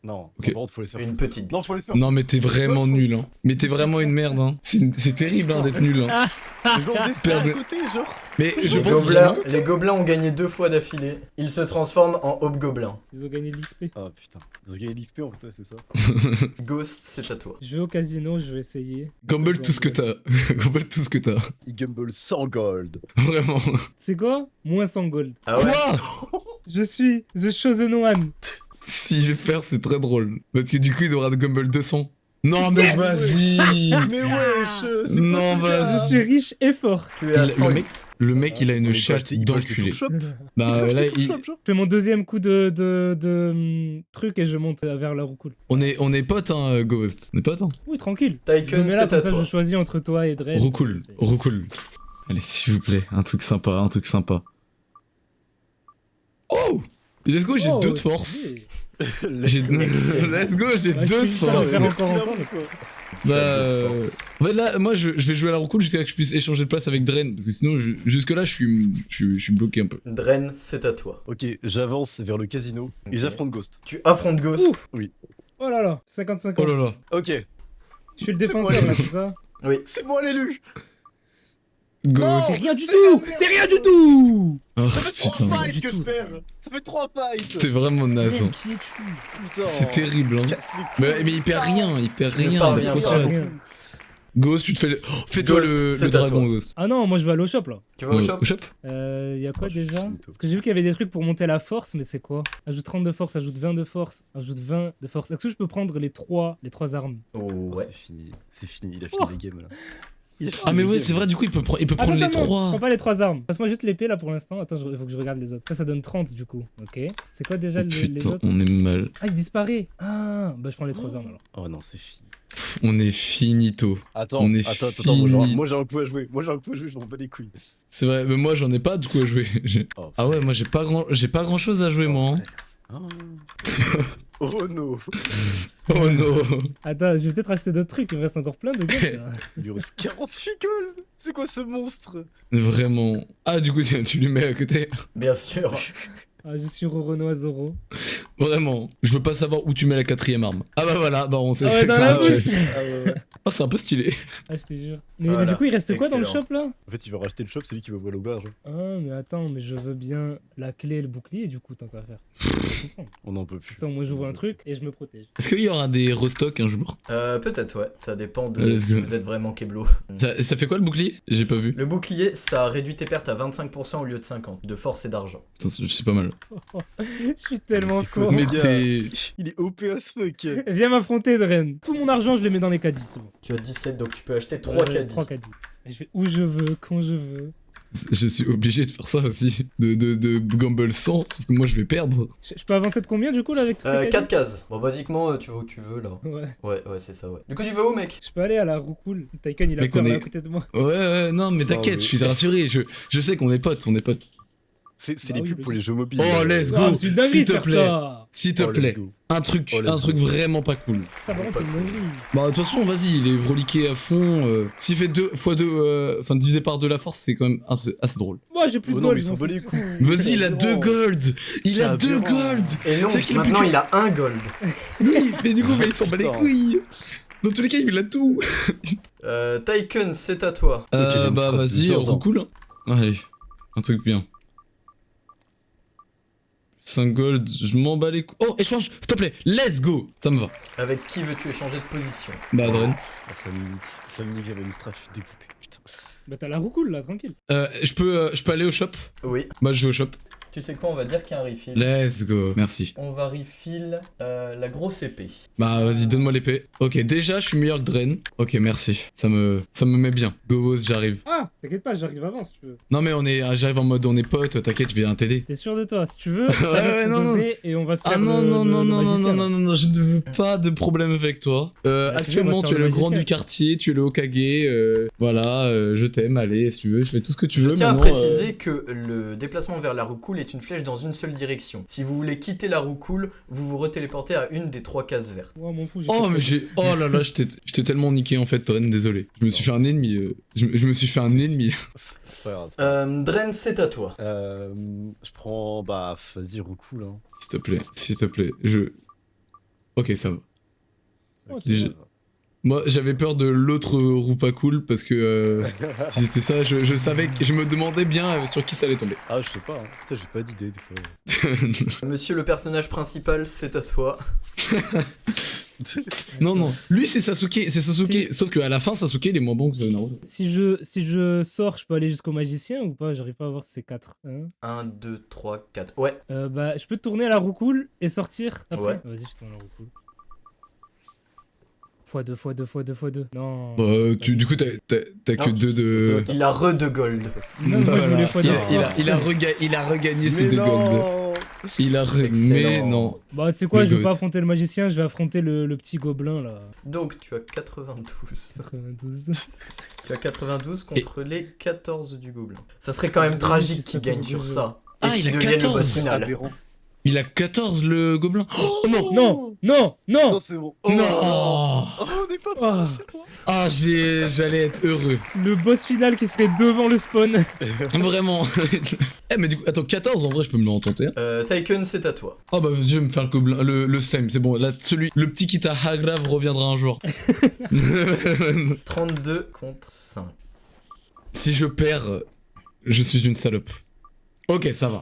Non, Ok. par contre, faut les faire. Une petite Non, faut les faire. Non, mais t'es vraiment nul, hein. Mais t'es vraiment une merde, hein. C'est terrible, hein, d'être nul, hein. Genre, on espère Perdez. à côté, genre. Mais je Les pense gobelins, vraiment... les gobelins ont gagné 2 fois d'affilée. Ils se transforment en hobgoblins. Ils ont gagné de l'XP. Ah putain. Ils ont gagné l'XP en fait, c'est ça. Ghost, c'est à toi. Je vais au casino, je vais essayer. Gamble tout ce que t'as. Gamble tout ce que t'as. Ils gamble 100 gold. Vraiment. C'est quoi? Moins 100 gold. Ah ouais. Quoi? Je suis The Chosen One. Si je vais faire, c'est très drôle. Parce que du coup, il aura de Gamble 200. Non, mais vas-y. Mais wesh. Non, vas-y. Je suis riche et fort. Tu es à Le 100. Le mec, il a une Il peut chatte acheter- il peut acheter d'enculé. tout le shop. Bah là, Tout le shop, genre. Je fais mon deuxième coup de truc et je monte vers la roucoule. on est potes, hein, Ghost. On est potes, hein. Oui, tranquille. Je me Tycoon, mets là, c'est comme à ça, je toi. choisis entre toi et Dred. Recool, recool. Allez, s'il vous plaît, un truc sympa, un truc sympa. Oh! Let's go, j'ai Oh, 2 de force. stylé. J'ai Excellent. Let's go, j'ai Ouais, 2 de je suis force. faire encore. Bah, Deux de force. en fait là, moi je vais jouer à la recool jusqu'à ce que je puisse échanger de place avec Dren, parce que sinon jusque là je suis bloqué un peu. Dren, c'est à toi. Ok, j'avance vers le casino Ok. et j'affronte Ghost. Tu affrontes Ghost. Oh là là, 50-50. Oh là là. Ok, Je suis le C'est moi, défenseur là, c'est ça? Oui. c'est moi l'élu. Ghost. C'est rien du c'est tout! la merde. C'est rien du tout! Oh Ça fait 3 putain. fights Du que tout. je perds. Ça fait 3 fights. T'es vraiment naze. Dred, hein. qui es-tu? Putain. C'est terrible hein. Casse les couilles. Mais il perd rien, il perd Il rien. perd mais rien, trop perd cher. Rien. Ghost, tu te fais oh, fais-toi Ghost, le c'est à dragon toi. Ghost. Ah non, moi je vais aller au shop là. Tu vas au shop. Au shop. Y a quoi Oh, je suis déjà? finito. Parce que j'ai vu qu'il y avait des trucs pour monter la force, mais c'est quoi? Ajoute 30 de force, ajoute 20 de force, ajoute 20 de force. Est-ce que je peux prendre les trois armes? Oh, Oh, ouais. c'est fini, il a fini Oh. les games là. Il a fini Ah mais les ouais, games. c'est vrai, du coup il peut prendre les Attends, je 3. prends pas les 3 armes. Passe-moi juste l'épée là pour l'instant. Attends, il faut que je regarde les autres. Ça donne 30 du coup. Ok. C'est quoi déjà Oh, les putain, autres? on est mal. Ah, il disparaît. Ah, bah je prends les 3 armes alors. Oh non, c'est fini. Pff, on est finito. Attends, On est attends, fini. moi j'ai un coup à jouer. Moi j'ai un coup à jouer, je m'en bats les couilles. C'est vrai, mais moi j'en ai pas du coup à jouer. Oh. Ah ouais, moi j'ai pas grand chose à jouer moi. hein. Oh. Oh no. Oh non. Attends, je vais peut-être acheter d'autres trucs. Il me reste encore plein de gars. là. Il lui reste 48 gold. C'est quoi ce monstre? Vraiment. Ah du coup tu lui mets à côté. Bien sûr. Ah, je suis Roronoa Zoro. Vraiment. Je veux pas savoir où tu mets la 4ème arme. Ah bah voilà, bah on sait Ah ouais, dans la exactement. bouche. Ah ouais, ouais. Oh c'est un peu stylé. Ah, je te jure. Mais Voilà. du coup, il reste quoi dans le Excellent. shop là? En fait, il va racheter le shop, c'est lui qui va voir l'auberge. Ah, mais attends, mais je veux bien la clé et le bouclier du coup, tant qu'à faire. Je comprends. On n'en peut plus. Ça, moi, j'ouvre un truc et je me protège. Est-ce qu'il y aura des restocks un jour? Peut-être, ouais. Ça dépend de Let's si go. vous êtes vraiment Keblo. Ça fait quoi le bouclier? J'ai pas vu. Le bouclier, ça réduit tes pertes à 25% au lieu de 50%. De force et d'argent. Putain, c'est pas mal. Je suis tellement C'est quoi fort. ce Mais gars t'es... Il est OP as fuck. Viens m'affronter, Dren. Tout mon argent, je le mets dans les caddies, c'est bon. Tu as 17, donc tu peux acheter 3 caddies. 3 caddies. Et je fais où je veux, quand je veux. Je suis obligé de faire ça aussi. De gamble 100, sauf que moi je vais perdre. Je peux avancer de combien du coup là avec tous ces caddies? 4 cases. Bon, basiquement, tu vas où tu veux là. Ouais. Ouais, c'est ça, ouais. Du coup, tu vas où, mec? Je peux aller à la roucoule. Tycoon, il a Mec, peur on là est- à côté de moi. Ouais, non, mais t'inquiète, mais- je suis rassuré. Je sais qu'on est potes, on est potes. C'est Bah les oui, pubs mais pour c'est- les jeux mobiles. Oh, let's go. Ah, c'est une dinguerie s'il de te faire plaît. ça. S'il te Oh, let's plaît. go. Un truc, Oh, let's un truc go. vraiment pas cool. Ça, par contre, c'est une dinguerie. Bah, de toute façon, vas-y, il est reliqué à fond. S'il fait 2 x 2, enfin divisé par 2 la force, c'est quand même assez drôle. Moi, j'ai plus Oh de non, gold. mais ils je s'en m'en bat fous. les couilles. Vas-y, il a 2 gold. Il a C'est 2 aberrant. gold. Et non, C'est qu'il est maintenant plus il a 1 gold. Oui, mais du coup, bah, il s'en bat les Putain. couilles. Dans tous les cas, il a tout. Tycoon, c'est à toi. j'ai une Bah, strat de vas-y, 15 ans. recool. Allez, un truc bien. 5 gold, je m'en bats les couilles. Oh, échange, s'il te plaît, let's go. Ça me va. Avec qui veux-tu échanger de position? Bah, Adren. Ah, ça me nique. Ça me nique, j'avais une strat, je suis dégoûté. Putain. Bah, t'as la roucoule là, tranquille. Je peux aller au shop? Oui. Bah, je vais au shop. Tu sais quoi, on va dire qu'il y a un refill. Let's go. Merci. On va refill la grosse épée. Bah, vas-y, donne-moi l'épée. Ok, déjà, je suis meilleur que Dren. Ok, merci. Ça me met bien. Go, j'arrive. Ah, t'inquiète pas, j'arrive avant si tu veux. Non, mais j'arrive en mode on est potes, t'inquiète, je viens t'aider. T'es sûr de toi? Si tu veux, ouais, non, non. et on va se faire Ah non, le- non, le- non, le non, non, magicien, non, là. non, je ne veux pas de problème avec toi. tu veux, Actuellement, on va se tu es faire le le grand magicien. du quartier, tu es le Hokage, voilà, je t'aime, allez, si tu veux, je fais tout ce que tu Je veux. tiens à maintenant, préciser que le déplacement vers la roucoule est une flèche dans une seule direction. Si vous voulez quitter la roucoule, vous vous retéléportez à une des 3 cases vertes. Ouais, m'en fous, j'ai Oh, pas de mais problème. oh là là, je t'ai tellement niqué en fait, Dren, désolé. Je me suis fait un ennemi, je me suis fait un ennemi. C'est pas grave. Dren, c'est à toi. Je prends. Bah, vas-y, recool. Hein. S'il te plaît, Ok, ça va. Oh, c'est Déjà- bon. Moi, j'avais peur de l'autre roue pas cool parce que si c'était ça, je savais, je me demandais bien sur qui ça allait tomber. Ah, je sais pas, hein. Ça, j'ai pas d'idée des fois. Monsieur le personnage principal, c'est à toi. Non, non, lui c'est Sasuke, Si. sauf qu'à la fin, Sasuke il est moins bon que Naruto. Si je sors, je peux aller jusqu'au magicien ou pas? J'arrive pas à voir si c'est 4. Hein 1, 2, 3, 4. Ouais. Bah, je peux tourner à la roue cool et sortir après. Ouais. Vas-y, je tourne la roue cool. x2, x2, x2, x2. Non. Bah, c'est pas du coup, possible. t'as que Non, 2 de. Il a re de gold. Non, moi, je voulais Voilà. x2. Il a regagné ses Mais 2 gold. non. Mais Excellent. non. Bah, tu sais quoi, Le je vais goat. pas affronter le magicien, je vais affronter le petit gobelin là. Donc, tu as 92. 92. Tu as 92 contre les 14 du gobelin. Ça serait quand même tragique qu'il gagne sur ça. Et Ah, il qu'il a devienne le 14. boss final. Aberrant. Il a 14 le gobelin. Oh non. Non, non, Non, non. c'est bon. Non. Oh, on est pas Ah, Ah, j'allais être heureux. le boss final qui serait devant le spawn. Vraiment. Eh, mais du coup, attends, 14 en vrai, je peux me l'en tenter. Tycoon, c'est à toi. Oh bah, vas-y, je vais me faire le gobelin, le slime, c'est bon. Là, le petit qui t'a Hagrave reviendra un jour. 32 contre 5. Si je perds, je suis une salope. Ok, ça va.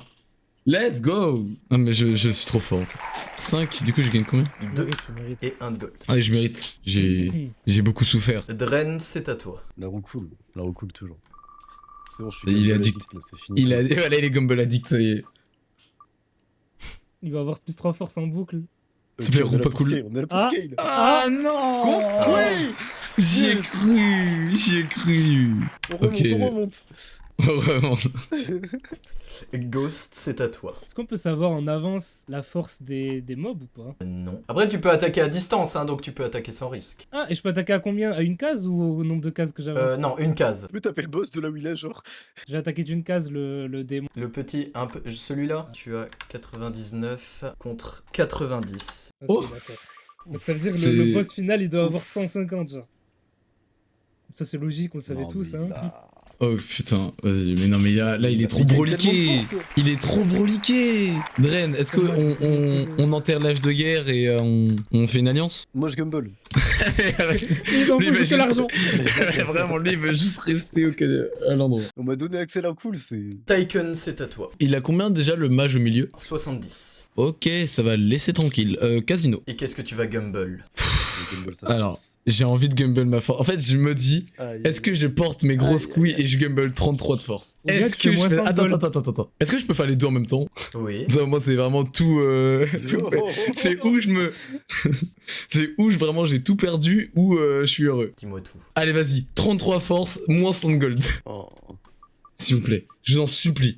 Let's go. Ah, mais je suis trop fort en fait. 5, du coup, je gagne combien? 2 Tu mérites. et 1 de gold. Allez, je mérite. J'ai beaucoup souffert. Dren, c'est à toi. La roue cool toujours. C'est bon, je suis Il est Gumball addict. là, c'est fini. Voilà, il est Gumball addict, ça y est. Il va avoir plus 3 forces en boucle. S'il te plaît, On a la roue pas cool. scale, on a la Ah. scale. Ah non. Oui. J'y ai cru. J'y ai cru. On Ok. remonte. Vraiment. Ghost, c'est à toi. Est-ce qu'on peut savoir en avance la force des mobs ou pas? Non. Après, tu peux attaquer à distance, hein, donc tu peux attaquer sans risque. Ah, et je peux attaquer à combien? À une case ou au nombre de cases que j'avance? Non, une case. Le taper le boss de là où il est, genre. Je vais attaquer d'une case le démon. Le petit, un peu, celui-là, tu as 99 contre 90. Ok, Oh. d'accord. Donc ça veut dire que C'est- le boss final il doit avoir 150 genre. Ça c'est logique, on le savait Non, tous mais hein. là- Oh putain, vas-y, mais non, mais là il est trop Mais il a broliqué. tellement de force. Il est trop broliqué. Dren, est-ce Comment il qu'on enterre l'âge de guerre et on fait une alliance? Moi, je gumball. Ils ont Lui, il va plus que juste- l'argent. Vraiment, lui, il veut juste rester à l'endroit. On m'a donné accès à la cool, c'est. Tycoon, c'est à toi. Il a combien déjà le mage au milieu? 70. Ok, ça va le laisser tranquille. Casino. Et qu'est-ce que tu vas gumble? Le gumball, ça Alors, passe. j'ai envie de gumble ma force. En fait, je me dis, Aïe, est-ce que je porte mes grosses Aïe, aïe, couilles aïe. et je gumble 33 de force? Ou bien Est-ce tu fais que je moins fais... 100 de Attends, gold. attends. Est-ce que je peux faire les deux en même temps? Oui. Ça, moi, c'est vraiment tout. tout Oh. C'est où je me. C'est où vraiment j'ai tout perdu ou je suis heureux. Dis-moi tout. Allez, vas-y. 33 force, moins 100 de gold. Oh. S'il vous plaît. Je vous en supplie.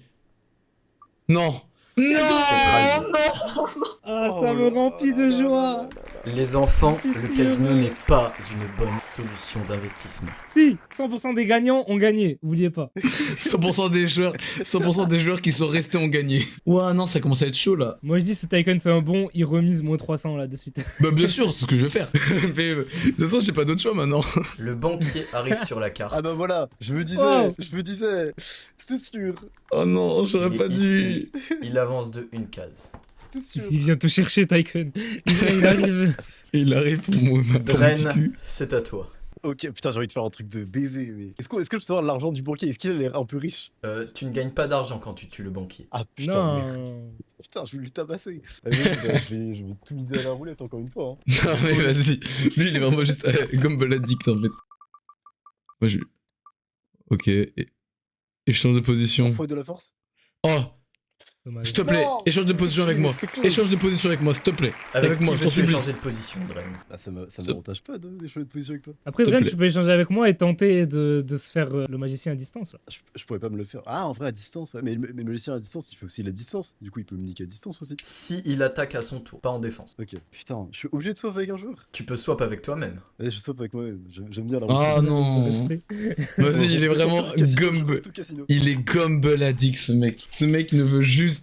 Non. Non. trahi. Ah, Oh ça me là remplit là de là joie. là là. Les enfants, Si, si, le casino heureux. n'est pas une bonne solution d'investissement. Si, 100% des gagnants ont gagné, oubliez pas. 100% des joueurs qui sont restés ont gagné. Ouah, non, ça commence à être chaud là. Moi je dis c'est Tycoon c'est un bon, il remise moins 300 là de suite. Bah, bien sûr, c'est ce que je vais faire. Mais de toute façon, j'ai pas d'autre choix maintenant. Le banquier arrive sur la carte. Ah bah voilà, je me disais, Oh. c'était sûr, Oh non, j'aurais Il pas est dû. ici. Il avance de une case. c'était sûr. Il vient te chercher Tycoon. Il arrive. Il arrive pour mon petit Dren, cul. c'est à toi. Ok, putain, j'ai envie de faire un truc de baiser, mais. Est-ce que je peux savoir l'argent du banquier? Est-ce qu'il a l'air un peu riche? Tu ne gagnes pas d'argent quand tu tues le banquier. Ah putain, merde. Non. Putain, je vais lui tabasser. Ah, oui, bah, je vais tout miser à la roulette encore une fois. Hein. Non, mais vas-y. Lui, il est vraiment juste Gumball addict en fait. Moi, je. Ok. Et je change de position. Fois de la force. Oh, Dommage. s'il te plaît, Non. échange de position avec moi. C'était close. Échange de position avec moi, s'il te plaît. Avec qui moi, je t'en veux-tu supplie. changer de position, Dren? Ah, ça Stop. m'avantage pas d'échanger de position avec toi. Après S'il te Dren, plaît. tu peux échanger avec moi et tenter de se faire le magicien à distance là. Je pourrais pas me le faire. Ah, en vrai, à distance, ouais. Mais le magicien à distance, il fait aussi la distance. Du coup, il peut me niquer à distance aussi. Si il attaque à son tour, pas en défense. Ok, putain, je suis obligé de swap avec un joueur. Tu peux swap avec toi-même. Vas-y, je swap avec moi. J'aime bien la Ah routine. non. Rester. Vas-y, il est vraiment Gumball. Il est Gumball addict ce mec. Ce mec ne veut juste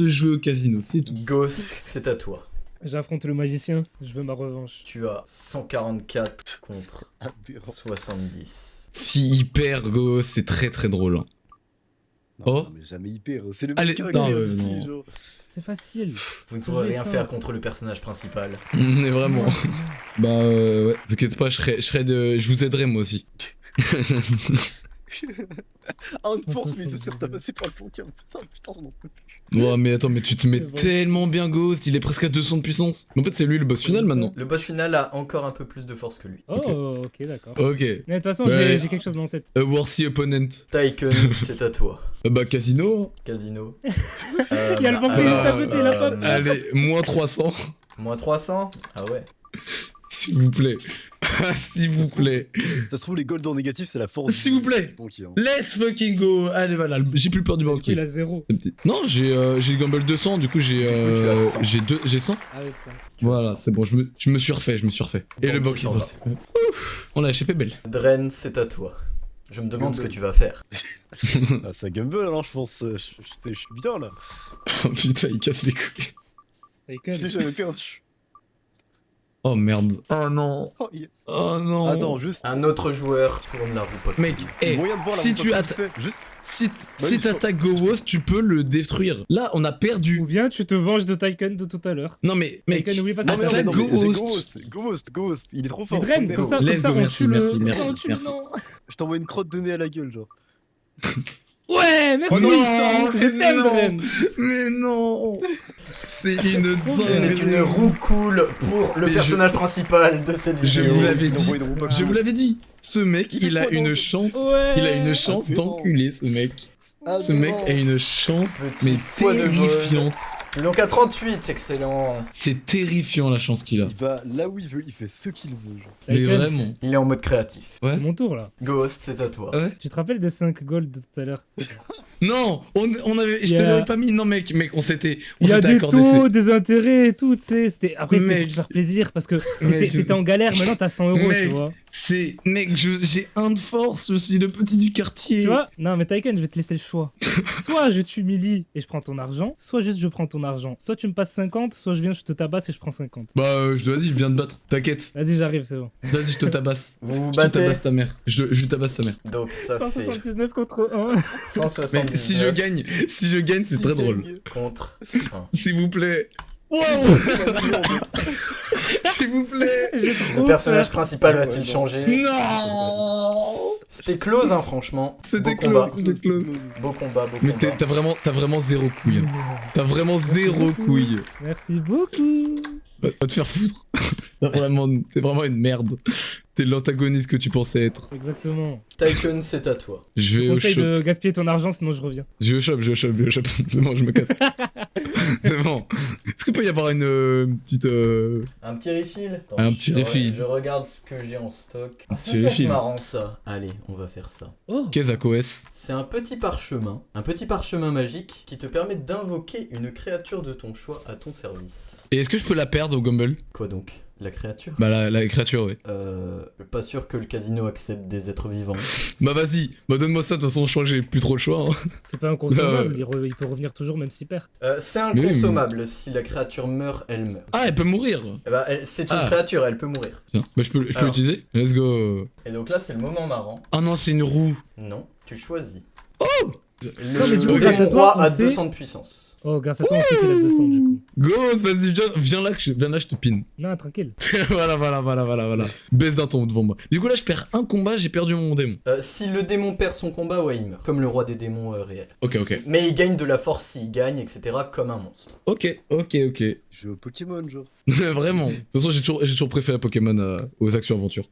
jouer au casino, c'est tout. Ghost, c'est à toi. J'affronte le magicien, je veux ma revanche. Tu as 144 contre Aberrant. 70. Si il perd, go, c'est très très drôle. Hein. Non, Oh. non, mais jamais hyper. C'est le Allez, même caractère non, d'ici, non. genre. C'est facile. Vous ne Ce pourrez jeu est rien simple. faire contre le personnage principal. Mais vraiment. C'est bon. Bah ouais, t'inquiète pas, je vous aiderai moi aussi. Ah, on Ça, pense, ça, mais ça, sûr, ça. t'as passé par le Pokémon. Putain, j'en peux plus. Ouais, mais attends, mais tu te mets C'est bon. tellement bien Ghost, il est presque à 200 de puissance. Mais en fait, c'est lui le boss final ça. maintenant. Le boss final a encore un peu plus de force que lui. Oh, ok, d'accord. Ok. Mais de toute façon, Ouais. j'ai quelque chose dans la tête. A worthy opponent. Tycoon, c'est à toi. Bah, Casino. Casino. Il y a le vampire juste à côté, il a pas- Allez, moins 300. Moins 300. Ah ouais. S'il vous plaît. Ah, s'il vous plaît. Ça se trouve, les golds en négatif, c'est la force. S'il vous plaît. du banquier, hein. Let's fucking go. Allez, voilà, j'ai plus peur du Du coup, banquier. il a 0. C'est petit. Non, j'ai Gamble 200, du coup j'ai Du coup, tu as 100. j'ai 100. Ah ouais, ça. Voilà, c'est bon, je me suis refait. Et le Banquier banquier. s'en va. Ouf, on l'a échappé belle. Dren, c'est à toi. Je me demande ce que tu vas faire. Ah, ça Gumball alors, je pense. Je suis bien là. Oh putain, il casse les couilles. Taken. Je sais, j'avais perdu. Oh merde. Oh non. Oh, yes. Oh non. Attends, juste. Un autre joueur tourne la roue Pokémon. Mec, hey, moyen de voir la si route tu comme atta- fais, juste. si Vas-y, t'attaques Ghost, tu peux le détruire. Là, on a Ou perdu. bien tu te venges de Tycoon de tout à l'heure. Non mais mec, Taken, n'oublie pas Non, ça. mais non, mais attaque non, mais j'ai Ghost. Ghost, il est trop Mais fort. Dren, Faut comme ça, le- Let's comme ça, go, on merci, tue le... merci, comme merci, ça, on tue le merci. nom. Je t'envoie une crotte de nez à la gueule, genre. Ouais, merci. Oh non, je t'aime, non. Dren. mais non. C'est une C'est dinguerie. une roue cool pour le Mais personnage principal de cette Je vidéo. vous l'avais Il dit. envoie une roue Je vous l'avais dit. Ce mec, Il fait il a quoi, une donc chance. Ouais. Il a une chance Ah, d'enculer, ce mec. Ah, Ce mec a une chance, Petit mais foie de vol. terrifiante. Donc à 38, excellent. C'est terrifiant la chance qu'il a. Il va là où il veut, il fait ce qu'il veut, genre. Mais Taken, vraiment. Il est en mode créatif. Ouais. c'est mon tour là. Ghost, c'est à toi. Ouais. Tu te rappelles des 5 gold de tout à l'heure? Non, on avait, je Il y te a- l'avais pas mis. Non mec, on s'était Il y a des accordé. taux, des intérêts et tout, tu sais. Après, c'était Mec. pour te faire plaisir parce que Mec, t'étais en galère, maintenant t'as 100 euros, Mec. tu vois. C'est mec, j'ai un de force, je suis le petit du quartier. Tu vois? Non, mais Tyken, je vais te laisser le choix. Soit je t'humilie et je prends ton argent, soit juste je prends ton argent. Soit tu me passes 50, soit je viens, je te tabasse et je prends 50. Bah vas-y, je viens de battre. T'inquiète. Vas-y, j'arrive, c'est bon. Vas-y, je te tabasse. Vous vous Je te battez. tabasse ta mère. Je lui tabasse sa mère. Donc ça fait 179 contre 1. 179 Mais si je gagne, c'est très drôle. contre 1. S'il vous plaît. Wow. S'il vous plaît. J'ai Le trop personnage peur. principal Ah ouais, va-t-il non. changer Non. C'était close, hein, franchement. C'était Beau close, combat. c'était close. Beau combat, beau Mais combat. t'as vraiment zéro couille. hein. T'as vraiment zéro beaucoup. couille. Merci beaucoup. Va te faire foutre. T'es vraiment une merde. T'es l'antagoniste que tu pensais être. Exactement. Tycoon, c'est à toi. Je Je vais au conseille shop. de gaspiller ton argent, sinon je reviens. Je vais au shop. C'est bon, je me casse. C'est bon. Est-ce qu'il peut y avoir une petite. Un petit refill. Attends, Un petit refill. Je regarde ce que j'ai en stock. Un Ça petit peut être refill. marrant ça. Allez, on va faire ça. Oh, Qu'est-ce à OS? C'est un petit parchemin magique qui te permet d'invoquer une créature de ton choix à ton service. Et est-ce que je peux la perdre au Gumball? Quoi donc? La créature? Bah la créature, ouais. Pas sûr que le casino accepte des êtres vivants. Bah vas-y, bah donne-moi ça, de toute façon je crois que j'ai plus trop le choix. Hein. c'est pas inconsommable, il peut revenir toujours même s'il perd. C'est Mais oui, inconsommable. Si la créature meurt, elle meurt. Ah, elle peut mourir. Eh bah, c'est une Ah. créature, elle peut mourir. Tiens, bah je peux Alors. l'utiliser. Let's go. Et donc là, c'est le moment marrant. Ah non, c'est une roue. Non, tu choisis. Oh Le mais du coup, démon grâce à toi, roi on a sait- 200 de puissance. Oh, grâce à toi, on sait qu'il a 200 du coup. Go, vas-y, viens là, je te pine. Non, tranquille. voilà. Baisse d'un ton devant moi. Du coup là, je perds un combat, j'ai perdu mon démon. Si le démon perd son combat, ouais, il meurt. Comme le roi des démons réel. Ok. Mais il gagne de la force s'il gagne, etc. Comme un monstre. Ok. Je joue au Pokémon, genre. Vraiment. De toute façon, j'ai toujours préféré Pokémon aux actions-aventures.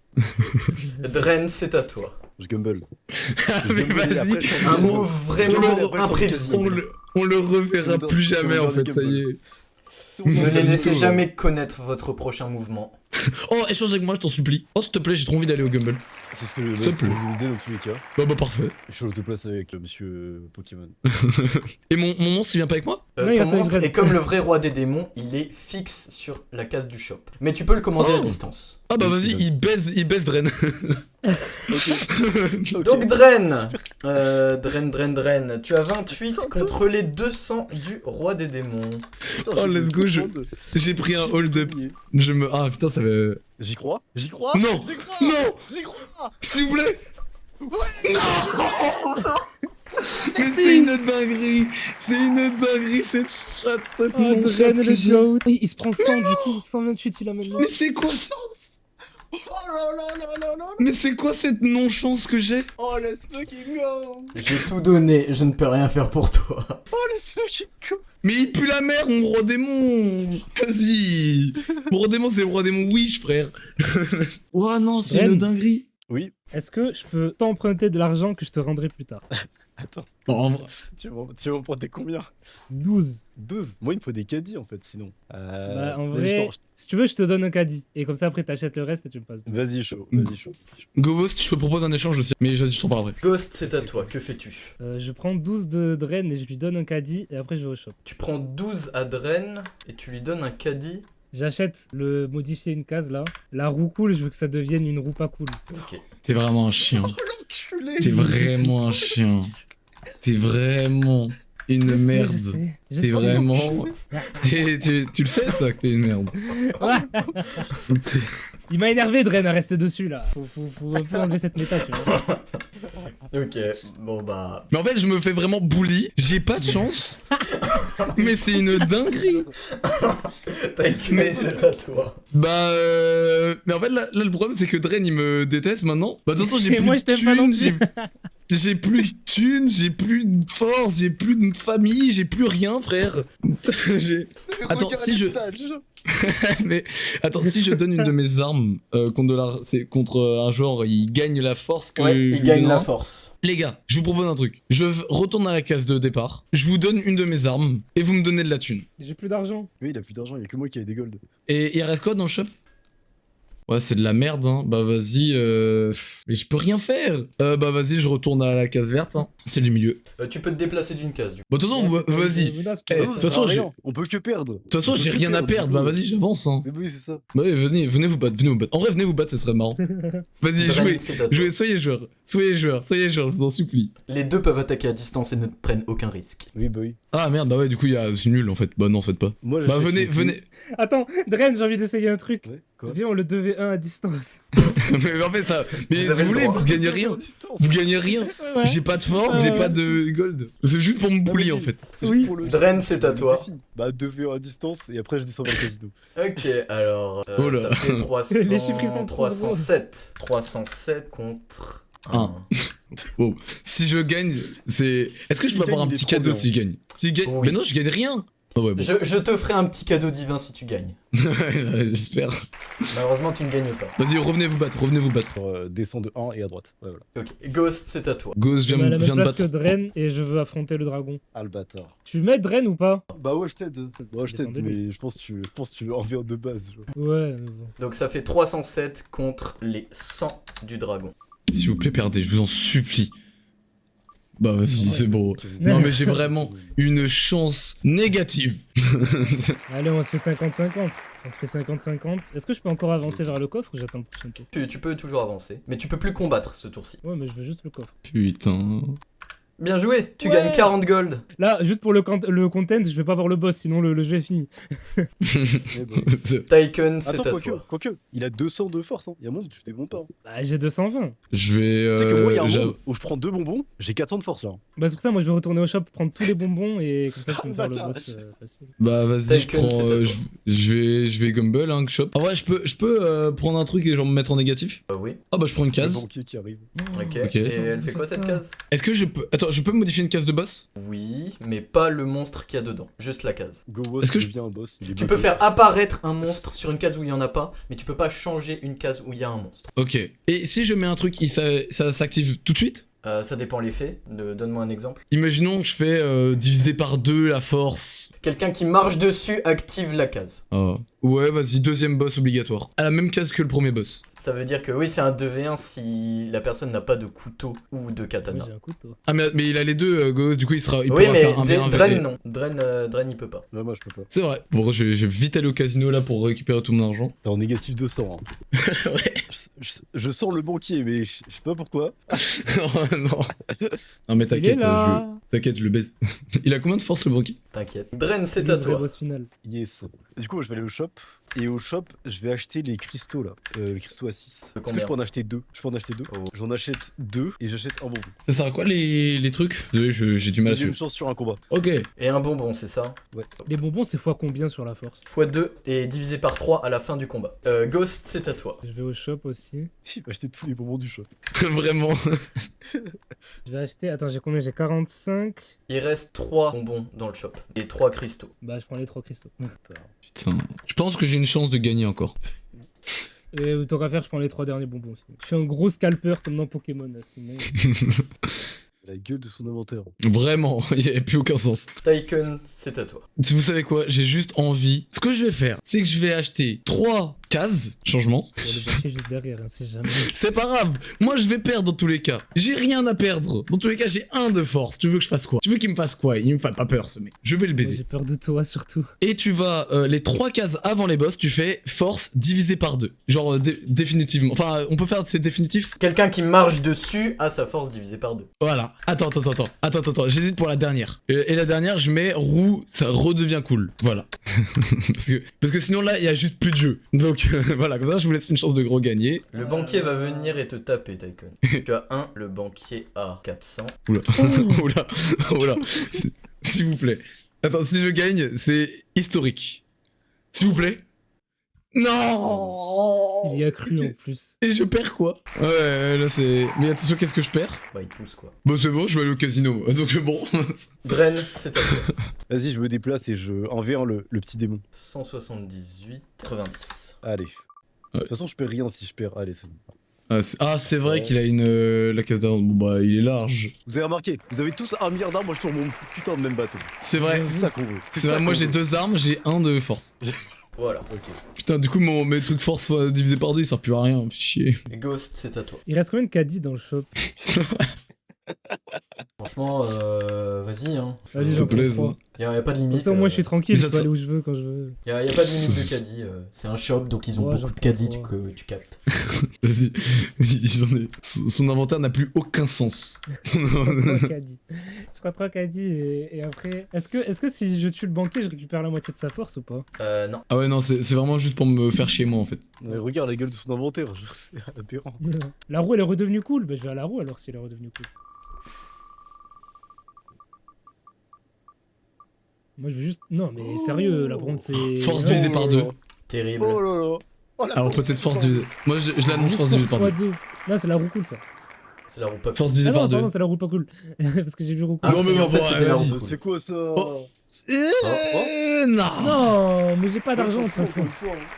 Dren, c'est à toi. Je Gumball. Mais vas-y. Un move vraiment Je le- imprévisible. On le reverra C'est plus dans- jamais c'est en dans fait, le ça y est. C'est bon, Ne C'est les le laissez mytho, jamais connaître votre prochain mouvement. Oh, échange avec moi, je t'en supplie. Oh, s'il te plaît, j'ai trop envie d'aller au Gumball. C'est ce que je S'il te plaît. disais dans tous les cas. Bah parfait. Je change de place avec monsieur Pokémon. Et mon monstre, il vient pas avec moi? Ouais, il Ton reste avec monstre Dren. est comme le vrai roi des démons, il est fixe sur la case du shop. Mais tu peux le commander à Oh. distance. Ah bah Oui, vas-y, c'est il baise Dren. Ok. Donc Dren, Dren, tu as 28 contre les 200 du roi des démons. Putain, Oh, j'ai let's fait go, tout le monde. J'ai pris un hold-up. J'ai Ah putain, ça va... J'y crois. Non. J'y crois. Non. J'y crois. S'il vous plaît. Mais c'est une dinguerie. C'est une dinguerie cette chatte. Cette Oh, non chatte Dren, que le j'ai. goat. Il se prend 100 du coup. 128, il a maintenant. Mais c'est quoi ça? Oh là là là là là. Mais c'est quoi cette non-chance que j'ai? Oh, let's fucking go. J'ai tout donné, je ne peux rien faire pour toi. Oh, let's fucking go. Mais il pue la mère, mon roi démon. Vas-y. Mon roi démon, c'est le roi démon Wish, frère. Oh non, c'est Dren. une dinguerie. Oui, Est-ce que je peux t'emprunter de l'argent que je te rendrai plus tard? attends, Bon, en vrai- tu vas m'emprunter combien? 12. 12. Moi, il me faut des caddies en fait, sinon. Bah, en vas-y, vrai, si tu veux, je te donne un caddie. Et comme ça, après, t'achètes le reste et tu me passes. Vas-y, chaud, vas-y, chaud. Ghost, je te propose un échange aussi. Mais vas-y, je t'en parle après. Ghost, c'est à toi, que fais-tu? Je prends 12 de Dren et je lui donne un caddie et après, je vais au shop. Tu prends 12 à Dren et tu lui donnes un caddie. J'achète le modifier une case là. La roue cool, je veux que ça devienne une roue pas cool. Ok. T'es vraiment un chien. Enculé. T'es vraiment un chien. T'es vraiment une Je sais, merde. je sais, je T'es sais. vraiment. Tu le sais ça que t'es une merde. T'es- Il m'a énervé Dren à rester dessus là. Faut un peu enlever cette méta, tu vois. Ok, bon bah. Mais en fait, je me fais vraiment bully. J'ai pas de chance. Mais c'est une dinguerie. Mais c'est à toi. Bah, mais en fait, là, le problème, c'est que Dren, il me déteste maintenant. Bah, de toute façon, j'ai Et plus moi, de je t'aime pas non thunes, plus. j'ai plus de thunes, j'ai plus de force, j'ai plus de famille, j'ai plus rien, frère. J'ai- Attends, Regarde si je- les stages. Mais attends, si je donne une de mes armes c'est contre un joueur, il gagne la force que Ouais, je il lui gagne la donnerai. force. Les gars, je vous propose un truc. Je retourne à la case de départ, je vous donne une de mes armes et vous me donnez de la thune. J'ai plus d'argent. Oui, il a plus d'argent, il y a que moi qui ai des golds. Et il reste quoi dans le shop? Ouais, c'est de la merde, hein. Bah vas-y, mais je peux rien faire. Bah vas-y, je retourne à la case verte, hein. C'est du milieu. Tu peux te déplacer d'une case du coup. Bon, de toute façon, vas-y. De Non, toute ça façon, sert à rien. On peut que perdre. toute façon, j'ai rien à perdre. Bah vas-y, j'avance, hein. Mais oui, c'est ça. Bah ouais, venez vous battre, venez vous battre. En vrai, venez vous battre, ça serait marrant. Vas-y, Dren, jouez. c'est à toi. Jouez, soyez joueurs, je vous en supplie. Les deux peuvent attaquer à distance et ne prennent aucun risque. Oui, bah oui. Ah merde, bah ouais, du coup, c'est nul en fait. Bah non, faites pas. Moi, Bah j'achète venez. Attends, Dren, j'ai envie d'essayer un truc. Ouais, quoi. Viens, on le 2v1 à distance. Mais en fait, ça. Mais Vous si avez vous le voulez, droit. vous gagnez rien. Vous gagnez rien. Ouais. J'ai pas de force, Ouais, j'ai ouais. pas de gold. C'est juste pour me bully en fait. Oui. Dren, c'est à toi. Bah 2v1 à distance et après je descends vers le casino. Ok, alors. Oh là. Ça fait 300... Les chiffres, ils sont trop 307. 307 contre. Un. Si je gagne, c'est. Est-ce que je Si peux il avoir un gagne, il est petit trop cadeau bien. si je gagne? Si je gagne. Oui. Mais non, je gagne rien. Ah ouais, bon. Je te ferai un petit cadeau divin si tu gagnes. J'espère. Malheureusement, tu ne gagnes pas. Vas-y, revenez vous battre. Descends de 1 et à droite. Ouais, voilà. Ok, Ghost, c'est à toi. Ghost Je suis à la même vient de place que battre. Dren et je veux affronter le dragon. Ah le bâtard. Tu mets Dren ou pas? Bah ouais, je t'aide. Ouais, je Ça t'aide, dépend de lui. mais je pense que tu en viens de base. Genre. Ouais, mais bon. Donc ça fait 307 contre les 100 du dragon. S'il vous plaît, perdez, je vous en supplie. Bah vas-y, Ouais. c'est bon. Non mais j'ai vraiment une chance négative. Allez, on se fait 50-50. On se fait 50-50. Est-ce que je peux encore avancer vers le coffre ou j'attends le prochain tour? Tu peux toujours avancer, mais tu peux plus combattre ce tour-ci. Ouais, mais je veux juste le coffre. Putain. Bien joué, tu Ouais. gagnes 40 gold. Là, juste pour le content, je vais pas voir le boss, sinon le jeu est fini. Mais bah. Tycoon, c'est Attends, à toi. quoique, il a 200 de force. Hein. Il y a un monde où tu t'es bon pas. Hein. Bah, j'ai 220. Je vais. Tu sais que moi, il y a un j'av- monde où je prends 2 bonbons, j'ai 400 de force là. Bah, c'est pour ça, moi je vais retourner au shop, prendre tous les bonbons et comme ça je peux me faire le Bâtard. boss facile. Bah vas-y, je Tycoon, prends. c'est à toi. Je vais Gumble, hein, shop. En vrai, je peux prendre un truc et genre me mettre en négatif. Oui, Ah bah je prends une Le case. banquier qui arrive. ok. Ok. Et elle fait Fais quoi ça. cette case? Est-ce que je peux. Attends, je peux modifier une case de boss? Oui, mais pas le monstre qu'il y a dedans, juste la case. Go Boss Est-ce que je- devient un boss. il est Tu bloqué. peux faire apparaître un monstre sur une case où il y en a pas, mais tu peux pas changer une case où il y a un monstre. Ok. Et si je mets un truc, ça s'active tout de suite? Ça dépend l'effet. Donne-moi un exemple. Imaginons que je fais diviser par 2 la force. Quelqu'un qui marche dessus active la case. Ah. Ouais, vas-y, deuxième boss obligatoire. À la même case que le premier boss. Ça veut dire que oui, c'est un 2v1 si la personne n'a pas de couteau ou de Moi katana. j'ai un couteau. Ah, mais il a les deux, Ghost, du coup il Oui, pourra mais faire un V1 Dren VP. non. Dren il peut pas. Non, moi je peux pas. C'est vrai. Bon, je vais vite aller au casino là pour récupérer tout mon argent. T'es en négatif 200. Hein. Ouais. Je sens le banquier, mais je sais pas pourquoi. Oh, non. Non, mais Il est t'inquiète, là. t'inquiète, je le baise. Il a combien de force le banquier? T'inquiète. Dren, c'est Le à vrai toi. boss final. Yes. Du coup, moi, je vais aller au shop. Et au shop, je vais acheter les cristaux là. Les cristaux à 6. Est-ce que combien je peux en acheter 2? Je peux en acheter 2. Oh. J'en achète 2 et j'achète un bonbon. Ça sert à quoi les trucs? Désolé, j'ai du mal à Deuxième suivre. chance sur un combat. Ok. Et un bonbon, c'est ça? Les bonbons, c'est fois combien sur la force? x2 et divisé par 3 à la fin du combat. Ghost, c'est à toi. Je vais au shop aussi. Il va acheter tous les bonbons du shop. Vraiment. Je vais acheter. Attends, j'ai combien? J'ai 45. Il reste 3 bonbons dans le shop et 3 cristaux. Bah, je prends les 3 cristaux. Putain. Je pense que j'ai une chance de gagner encore. Et tant qu'à faire, je prends les 3 derniers bonbons aussi. Je suis un gros scalper comme dans Pokémon, là, sinon. La gueule de son inventaire. Vraiment, il n'y a plus aucun sens. Tycoon, c'est à toi. Vous savez quoi? J'ai juste envie. Ce que je vais faire, c'est que je vais acheter 3 cases, changement. Il y a le banquier juste derrière, hein, c'est jamais. C'est pas grave. Moi, je vais perdre dans tous les cas. J'ai rien à perdre. Dans tous les cas, j'ai 1 de force. Tu veux que je fasse quoi? Tu veux qu'il me fasse quoi? Il me fait pas peur, ce mec. Je vais le Moi, baiser. j'ai peur de toi surtout. Et tu vas, les 3 cases avant les boss, tu fais force divisé par 2. Genre, définitivement. Enfin, on peut faire c'est définitif? Quelqu'un qui marche dessus a sa force divisée par 2. Voilà. Attends. J'hésite pour la dernière. Et la dernière, je mets roue, ça redevient cool. Voilà. parce que sinon, là, il y a juste plus de jeu. Donc, voilà. Comme ça, je vous laisse une chance de gros gagner. Le banquier va venir et te taper, Tycoon. Tu as 1, le banquier a 400. Oula. Oula. S'il vous plaît. Attends, si je gagne, c'est historique. S'il vous plaît. Non. Il y a cru en plus. Et je perds quoi? Ouais, là c'est... Mais attention, qu'est-ce que je perds? Bah, il pousse quoi. Bah c'est bon, je vais aller au casino. Donc bon. Dren, c'est à toi. Vas-y, je me déplace et je envers le petit démon. 178, 90. Allez. De toute façon, je perds rien si je perds. Allez, c'est bon. C'est vrai qu'il a la case d'armes. Bon bah, il est large. Vous avez remarqué, vous avez tous 1 milliard d'armes, moi je tourne mon putain de même bateau. C'est vrai. C'est ça qu'on veut. C'est vrai, moi j'ai 2 armes, j'ai 1 de force. Voilà. Ok. Putain, du coup, mes trucs force divisé par 2, ils servent plus à rien. Chier. Et Ghost, c'est à toi. Il reste combien de caddies dans le shop? Franchement, vas-y, hein. Vas-y, S'il te j'en prends plaît, 3. Y a pas de limite. Comme ça, moi, je suis tranquille, mais je ça peux te- aller où je veux quand je veux. Y a pas de limite de caddie. C'est un shop, donc ils ont Ouais, beaucoup j'en de caddie, prends tu captes. Vas-y. J'en ai... Son inventaire n'a plus aucun sens. 3 caddies. Je crois 3 caddies et après. Est-ce que si je tue le banquier, je récupère la moitié de sa force ou pas? Non. Ah ouais, non, c'est vraiment juste pour me faire chier moi en fait. Mais regarde la gueule de son inventaire, c'est aberrant. La roue, elle est redevenue cool. Bah, je vais à la roue alors si elle est redevenue cool. Moi, je veux juste. Non, mais sérieux, la bronze, c'est. Force divisée par 2. Terrible. Oh là là. Oh la Alors peut-être force divisée. Moi je l'annonce force divisée par 2. 2. Non, c'est la roue cool ça. C'est la roue pas. Force divisée Ah non, par 2. pardon, c'est la roue pas cool. Parce que j'ai vu roue cool. Ah, Non, mais si, en bon, fait, c'était la vas-y. roue cool. C'est quoi ça? Oh. Oh. Non. Non, mais j'ai pas d'argent de toute façon.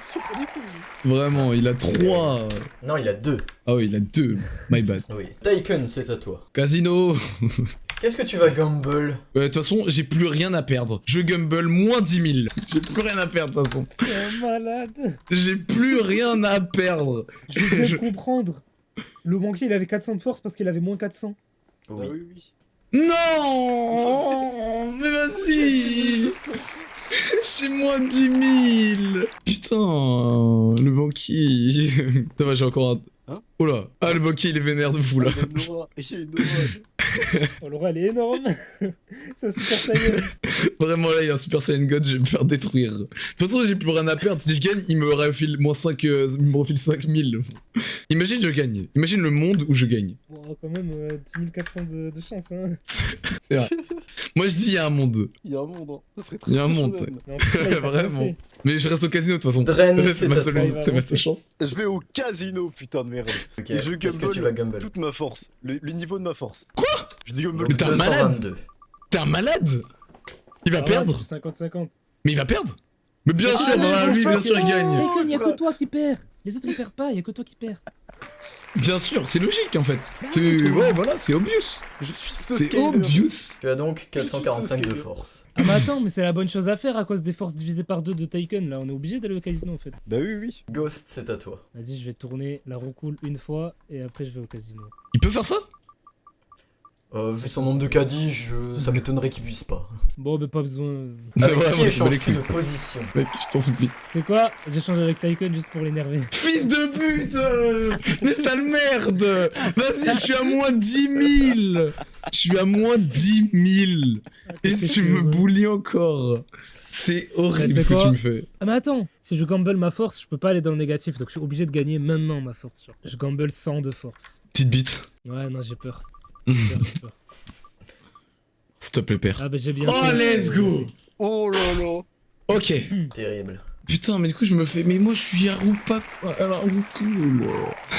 C'est pas des couilles. Vraiment, il a 3. Non, il a 2. Ah oui, il a 2. My bad. Oui. Tycoon, c'est à toi. Casino. Qu'est-ce que tu vas gamble? De toute façon, j'ai plus rien à perdre. Je gamble moins 10 000. J'ai plus rien à perdre de toute façon. C'est un malade. J'ai plus rien à perdre. Je viens de comprendre. Le banquier, il avait 400 de force parce qu'il avait moins 400. Ah Oui. oui, oui. Non. Mais vas-y. J'ai moins 10 000. Putain, le banquier. Ça va, j'ai encore un... Hein? Oh là. Ah, le banquier, il est vénère de fou là. Il y a une aura, il y a une aura. Oh, l'aura, elle est énorme. Ça super saiyan. Vraiment là, il y a un Super Saiyan God, je vais me faire détruire. De toute façon, j'ai plus rien à perdre. Si je gagne, il me refile moins 5, il me refile 5000. Imagine, je gagne. Imagine le monde où je gagne. Bon, quand même, 10 400 de chance, hein. C'est vrai. Moi, je dis, il y a un monde. Il y a un monde, hein. Ça serait très Il y a un très monde. shonen. Mais en plus, là, il t'a Vraiment. cassé. Mais je reste au casino de toute façon. Dren, C'est c'est ma à seule, toi. Il va c'est ma avancer. seule chance. Je vais au casino, putain de merde. Ok. Et je Qu'est-ce que tu vas gamble? toute ma force. Le niveau de ma force. Quoi? Je dis gamble. Mais t'es un malade. 222. T'es un malade. Il va Ah, perdre. c'est 50-50. Mais il va perdre. Mais bien Ah, sûr, mais bah, ils vont lui, bien faire sûr, il que- gagne. Bacon, y a que toi qui perds. Les autres ils perdent pas, y a que toi qui perds. Bien sûr, c'est logique en fait. Bah, C'est c'est ouais, voilà, c'est obvious. Je suis ce C'est scaler. obvious. Tu as donc 445 de force. Ah mais attends, mais c'est la bonne chose à faire à cause des forces divisées par 2 de Taken là, on est obligé d'aller au casino en fait. Bah oui, oui. Ghost, c'est à toi. Vas-y, je vais tourner la roue cool une fois et après je vais au casino. Il peut faire ça? Vu son nombre de caddies, ça m'étonnerait qu'il puisse pas. Bon, mais pas besoin. Avec Ouais, qui moi, je m'en bats les échanges-tu de couilles. position? Mec, je t'en supplie. C'est quoi? J'échange avec Tycoon juste pour l'énerver. Fils de pute mais sale merde. Vas-y, je suis à moins 10 000. Je suis à moins 10 000. Et Qu'est-ce tu que me tu veux? boulis encore. C'est horrible Tu sais ce que quoi tu me fais. Ah, mais attends, si je gamble ma force, je peux pas aller dans le négatif, donc je suis obligé de gagner maintenant ma force. Genre. Je gamble 100 de force. Petite bite. Ouais, non, j'ai peur. S'il J'ai peur. te plaît, père. Ah, bah j'ai bien. Oh, fait. let's go. Oh là là. Ok. Terrible. Putain, mais du coup, je me fais. Mais moi, je suis à Roupa. À la Roucoule.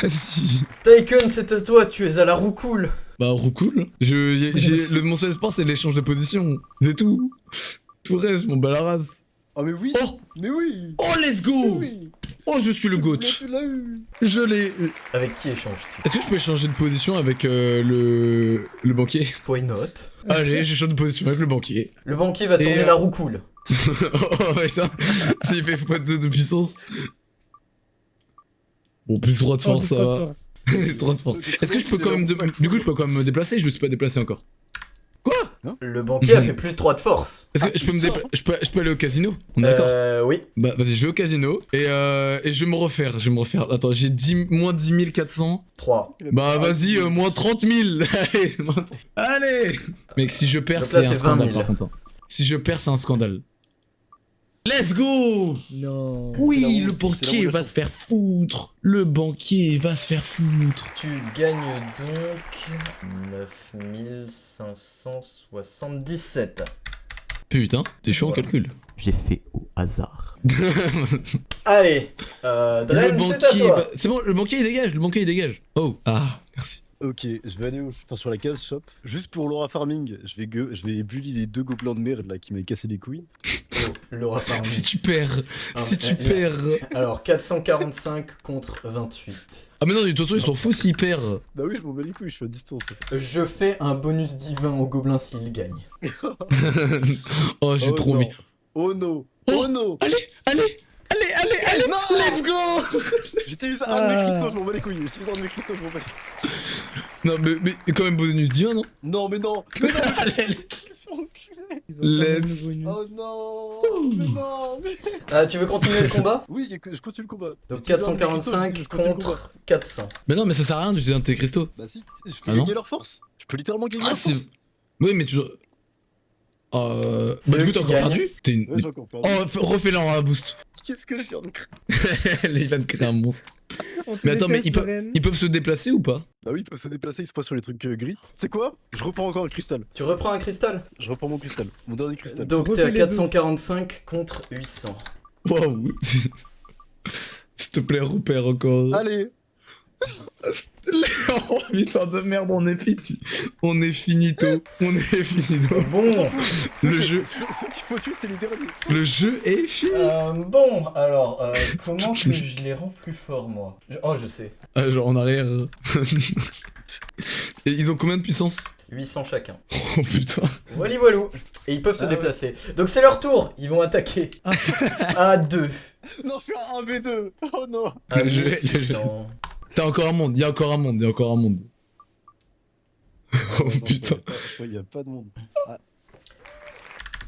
Vas-y. Tycoon, c'est à toi, tu es à la roue cool. Bah, Roucoule. Mon seul espoir, c'est l'échange de position. C'est tout. Tout reste, mon bas la race. Ah mais oui. Oh, Mais oui. oh, let's Mais go. oui. Oh, je suis le GOAT. Tu l'as eu. Je l'ai. Avec qui échanges-tu? Est-ce que je peux changer de position avec le banquier? Why not? Allez, je change de position avec le banquier. Le banquier va tourner Et, la roue cool. Oh putain, s'il fait x2 de puissance. Bon, plus 3 de Oh, force, c'est ça trop de va. force. 3 de force. Est-ce que je peux quand même. Du coup, je peux quand même me déplacer? Je me suis pas déplacé encore. Le banquier a fait plus 3 de force. Est-ce que je peux me déplacer? Je peux aller au casino? On est d'accord? Oui. Bah, vas-y, je vais au casino et je vais me refaire. Attends, j'ai moins 10 400. 3. Bah, vas-y, moins 30 000. Allez, allez. Mec, si je perds, Donc là, c'est un c'est 20 scandale 000. par contre. Si je perds, c'est un scandale. Let's go! Non. Oui, C'est la le honte, c'est banquier la honte. va se faire foutre. Le banquier va se faire foutre. Tu gagnes donc 9577. Putain, t'es chaud en Voilà. calcul. J'ai fait au hasard. Allez, Le Dren, c'est à banquier toi. va... C'est bon, le banquier il dégage, le banquier il dégage. Oh, ah, merci. Ok, je vais aller sur la case shop. Juste pour Laura Farming, je vais bully les 2 gobelins de merde là qui m'avaient cassé les couilles. Oh, Laura Si Farming. tu perds, Ah, si tu ouais, perds... Alors, 445 contre 28. Ah mais non, de toute façon, ils s'en foutent s'ils perdent. Bah oui, je m'en bats les couilles, je suis à distance. Je fais un bonus divin au gobelin s'il gagne. Oh, j'ai Oh trop non. envie. Oh no. Oh no. Allez, let's go. J'utilise un de mes cristaux, je m'en bats les couilles. J'utilise un de mes cristaux, je m'en bats les couilles. Non, mais quand même bonus divin, non? Non, mais non. Mais non. Allez, Je suis enculé. Ils ont pas Let's- le bonus. Oh non. Mais non. Mais... Ah, tu veux continuer le combat? Oui, je continue le combat. Donc J'utilise un de mes cristaux, 445 je continue le combat. contre 400. Mais non, mais ça sert à rien d'utiliser un de tes cristaux. Bah si, je peux Ah non gagner leur force. Je peux littéralement gagner Ah, leur c'est... force. Oui, mais tu... C'est Bah du eux coup, t'as qui encore gagnent. perdu? T'es une... Ouais, j'ai encore perdu. Oh, refais-le en boost. Qu'est-ce que je viens de créer? Il va te créer un monstre. On te Mais attends, mais déteste, Dren. ils peuvent se déplacer ou pas? Bah oui, ils peuvent se déplacer, ils se passent sur les trucs gris. C'est quoi? Je reprends encore un cristal. Tu reprends un cristal? Je reprends mon cristal. Mon dernier cristal. Donc Refais t'es à les 445 contre 800. Waouh. S'il te plaît, repère encore. Allez. Oh putain de merde, on est finito. On est finito. Bon, Le jeu, Ceux qui focus, c'est les derniers. le jeu est fini. bon, alors, comment que je les rends plus forts, moi? Oh, je sais. Ah, genre en arrière. Et ils ont combien de puissance? 800 chacun. Oh putain. Voilà, voilou. Et ils peuvent se Ah ouais. déplacer. Donc c'est leur tour. Ils vont attaquer. Ah. À 2. Non, je suis à 1v2. Oh non. À Le jeu- 1600. T'as encore un monde, il y a encore un monde, il y a encore un monde. Oh putain, Il y a pas de monde.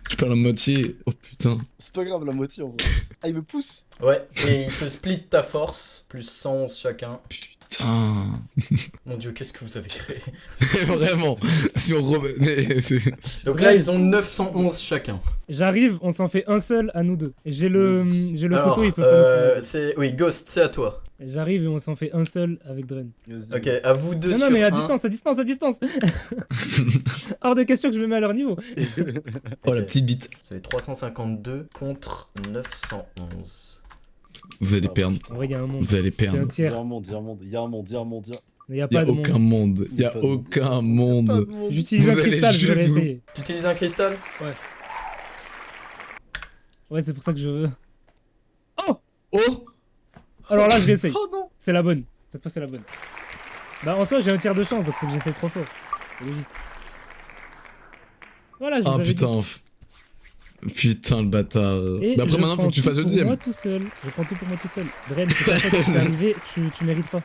je perds la moitié. Oh putain. C'est pas grave, la moitié en vrai. Ah, il me pousse. Ouais, et ils se split ta force. Plus 111 chacun. Putain. Mon dieu, qu'est-ce que vous avez créé? Vraiment. Si on remet. Mais c'est. Donc là, ils ont 911 chacun. J'arrive, on s'en fait un seul à nous deux. J'ai le Alors, couteau, il peut pas nous c'est... Oui, Ghost, c'est à toi. prendre. J'arrive et on s'en fait un seul avec Dren. Vas-y. Ok, à vous deux Non, sur non, mais à un. distance, à distance. Hors de question que je me mets à leur niveau. Oh la Ok. petite bite. C'est 352 contre 911. Vous allez perdre. En vrai, il y a un monde. Vous allez C'est un perdre. Il y a tiers. un monde, il y a un monde, il y a un monde, il y a un monde, il y a... Il n'y a Il y pas a de monde. aucun monde. Il y a Pas de monde. aucun Pas monde. de monde. J'utilise Vous un allez cristal, je vais juste où réessayer. Tu utilises un cristal? Ouais, c'est pour ça que je veux. Oh. Alors là, je réessaye. Oh non. C'est la bonne. Cette fois, c'est la bonne. Bah, en soi, j'ai un tiers de chance, donc faut que j'essaye trop fort. C'est logique. Voilà, je Ah savais putain. Putain le bâtard. Et Bah après je maintenant faut prends que tu tout fasses le pour deuxième. moi tout seul. Je prends tout pour moi tout seul. Dren, c'est pas ça qui s'est arrivé, tu mérites pas.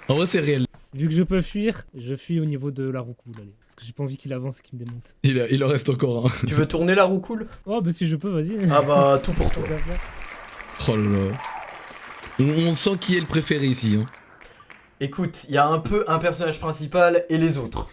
En vrai c'est réel. Vu que je peux fuir, je fuis au niveau de la roucoule, allez. Parce que j'ai pas envie qu'il avance et qu'il me démonte. Il en reste encore un. Tu veux tourner la roue cool? Oh, bah si je peux, vas-y. Ah bah, tout pour toi. Oh là là. On sent qui est le préféré ici. Hein. Écoute, il y a un peu un personnage principal et les autres.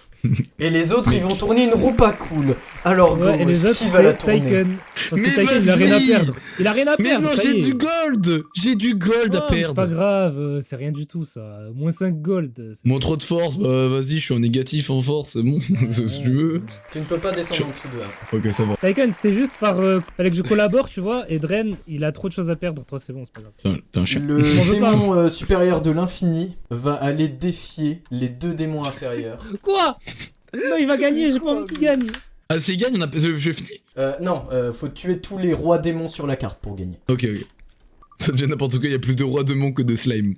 Et les autres, ils vont tourner une roue pas cool. Alors, go, Ouais, et les autres, qui va la c'est tourner? Tycoon. Parce que Mais Tycoon, il a rien à vas-y. perdre. Il a rien à Mais perdre. non, ça j'ai y est. du gold. J'ai du gold à Oh, mais c'est pas perdre. grave, c'est rien du tout ça. Moins 5 gold. c'est- Mon trop de force, bah vas-y, je suis en négatif en force, c'est bon, si tu veux. Tu ne peux pas descendre en dessous de 1. Ok, ça va. Tycoon, c'était juste par. Fallait que je collabore, tu vois. Et Dren, il a trop de choses à perdre. Toi, c'est bon, c'est pas grave. T'es un chien. Le m'en veux pas. démon supérieur de l'infini va aller défier les 2 démons inférieurs. Quoi? Non, il va gagner, j'ai pas envie qu'il gagne. Ah, s'il gagne, on a... je finis. Non, faut tuer tous les rois démons sur la carte pour gagner. Ok, ok. Ça devient n'importe quoi, il y a plus de rois démons que de slime.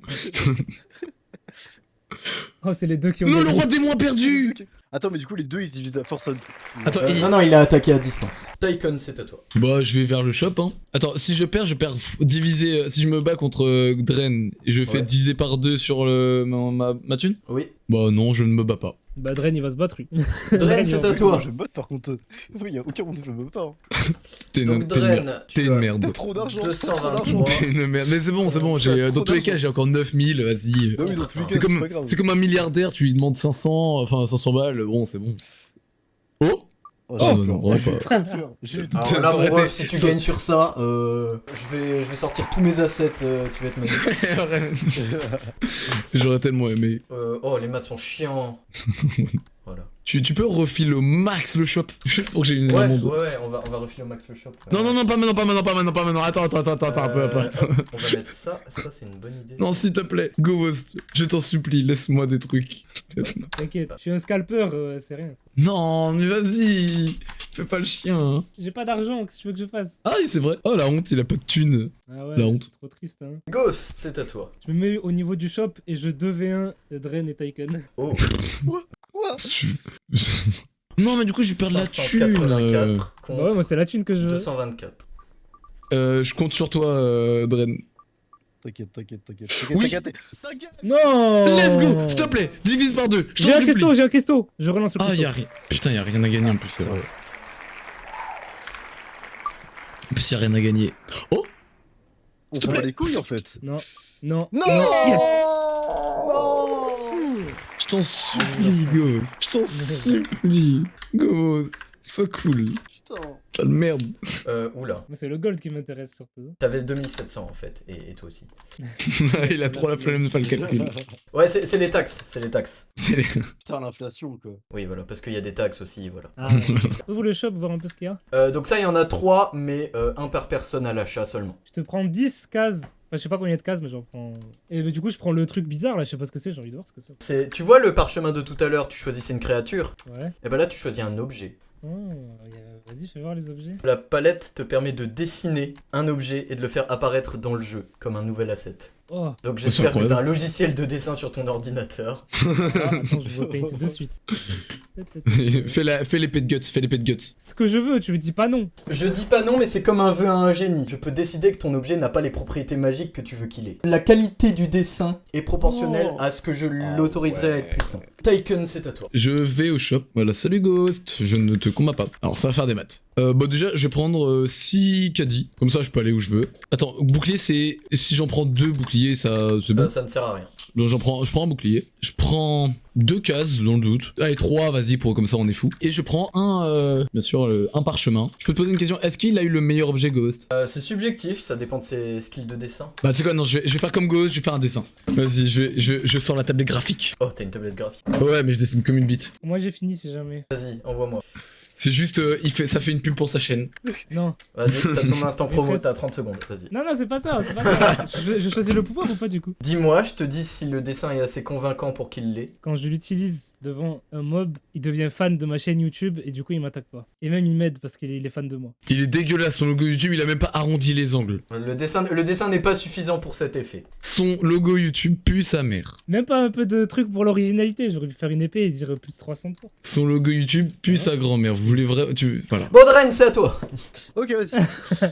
Oh, c'est les deux qui ont Non, le gagné. roi démon a perdu. Attends, mais du coup, les deux ils se divisent la force en deux. Attends, Non, il a attaqué à distance. Tycoon, c'est à toi. Bah, je vais vers le shop, hein. Attends, si je perds diviser... si je me bats contre Dren, et je fais Ouais. diviser par 2 sur ma thune. Oui. Bah non, je ne me bats pas. Bah, Dren, il va se battre, lui. Dren, c'est à toi. Je me botte par contre. Oui, y'a aucun monde où je me botte pas. Hein. T'es Donc une merde. Dren, T'es une merde. T'as trop d'argent. 223. T'es une merde. Mais c'est bon, Tu as dans trop tous les cas, d'argent. j'ai encore 9000, vas-y. Bah oui, dans tous les cas, C'est c'est comme, pas grave. c'est comme un milliardaire, tu lui demandes 500 balles, bon, c'est bon. Oh Oh, Ah, j'ai bah eu non, peur. vraiment pas. J'ai eu Alors Ça là, aurait mon été- ref, si tu ça- gagnes sur ça, je vais sortir tous mes assets, tu vas être magnifique. J'aurais tellement aimé. Oh, les maths sont chiants. Voilà. Tu peux refiler au max le shop, juste pour que j'ai une Ouais, monde. ouais, on va refiler au max le shop. Non, non, non, pas maintenant. Attends, un peu après. On va mettre ça c'est une bonne idée. Non, s'il te plaît, Ghost, je t'en supplie, laisse-moi des trucs. Laisse-moi. T'inquiète, je suis un scalper, c'est rien. Non, mais vas-y, fais pas le chien. Hein. J'ai pas d'argent, qu'est-ce que tu veux que je fasse? Ah, oui, c'est vrai. Oh, la honte, il a pas de thune. Ah ouais, La honte. c'est trop triste, hein. Ghost, c'est à toi. Je me mets au niveau du shop et je 2v1 Dren et Tycoon. Oh, Quoi Non, mais du coup, je vais perdre la thune. 584 Bah ouais, moi c'est la thune que je veux. 224. Je compte sur toi, Dren. T'inquiète. Oui. T'inquiète. Non. Let's go, s'il te plaît, divise par 2. Je J'ai t'en un supplie. cristaux, j'ai un cristaux. Je relance le Ah, cristaux. y'a rien. Putain, y'a rien à gagner en plus, c'est vrai. En plus, y'a rien à gagner. Oh, On S'il te s'en bat plaît. les couilles en fait. Non, non, Non. Yes. je t'en supplie, Ghost. Je t'en supplie. Ghost, sois cool. Putain. T'as de merde. Oula. Moi c'est le gold qui m'intéresse surtout. T'avais 2700 en fait, et toi aussi. Il a trop la flemme de faire le calcul. Ouais, c'est les taxes, c'est les taxes. C'est les... Putain, l'inflation quoi. Oui, voilà, parce qu'il y a des taxes aussi, voilà. Ah, ouvre le shop, voir un peu ce qu'il y a. Donc ça, il y en a 3, mais un par personne à l'achat seulement. Je te prends 10 cases. Enfin, je sais pas combien il y a de cases, mais j'en prends. Et du coup, je prends le truc bizarre là, je sais pas ce que c'est, j'ai envie de voir ce que c'est. Tu vois le parchemin de tout à l'heure, tu choisissais une créature, Ouais. et ben là tu choisis un objet. Oh, vas-y, fais voir les objets. La palette te permet de dessiner un objet et de le faire apparaître dans le jeu, comme un nouvel asset. Oh, Donc c'est j'espère que incroyable. t'as un logiciel de dessin sur ton ordinateur. ah, attends, je vois paint de suite. fais l'épée de guts, fais l'épée de guts. Ce que je veux, tu me dis pas non. Je dis pas non, mais c'est comme un vœu à un génie. Je peux décider que ton objet n'a pas les propriétés magiques que tu veux qu'il ait. La qualité du dessin est proportionnelle Oh. à ce que je l'autoriserai à être puissant. Tycoon, c'est à toi. Je vais au shop. Voilà, salut Ghost, je ne te combats pas. Alors ça va faire des maths. Bon déjà, je vais prendre 6 caddies. Comme ça, je peux aller où je veux. Attends, bouclier, c'est... Si j'en prends 2 boucliers, ça... c'est bon. Ça ne sert à rien. Donc je prends un bouclier. Je prends 2 cases dans le doute. Allez, 3, vas-y, pour comme ça on est fou. Et je prends bien sûr, un parchemin. Je peux te poser une question, est-ce qu'il a eu le meilleur objet Ghost? C'est subjectif, ça dépend de ses skills de dessin. Bah tu sais quoi, non, je vais faire comme Ghost, je vais faire un dessin. Vas-y, je sors la tablette graphique. Oh, t'as une tablette graphique. Ouais, mais je dessine comme une bite. Moi j'ai fini si jamais. Vas-y, envoie-moi. C'est juste, ça fait une pub pour sa chaîne. Non. Vas-y, t'as ton instant promo, Maîtresse. t'as 30 secondes, vas-y. Non, non, c'est pas ça, c'est pas ça. je choisis le pouvoir ou pas du coup? Dis-moi, je te dis si le dessin est assez convaincant pour qu'il l'ait. Quand je l'utilise devant un mob, il devient fan de ma chaîne YouTube et du coup il m'attaque pas. Et même il m'aide parce qu'il est fan de moi. Il est dégueulasse, son logo YouTube, il a même pas arrondi les angles. Le dessin n'est pas suffisant pour cet effet. Son logo YouTube pue sa mère. Même pas un peu de truc pour l'originalité, j'aurais pu faire une épée et dire plus 300 tours. Son logo YouTube pue sa grand-mère. Vous voulais vraiment. Voilà. Bon, Dren, c'est à toi. Ok, vas-y.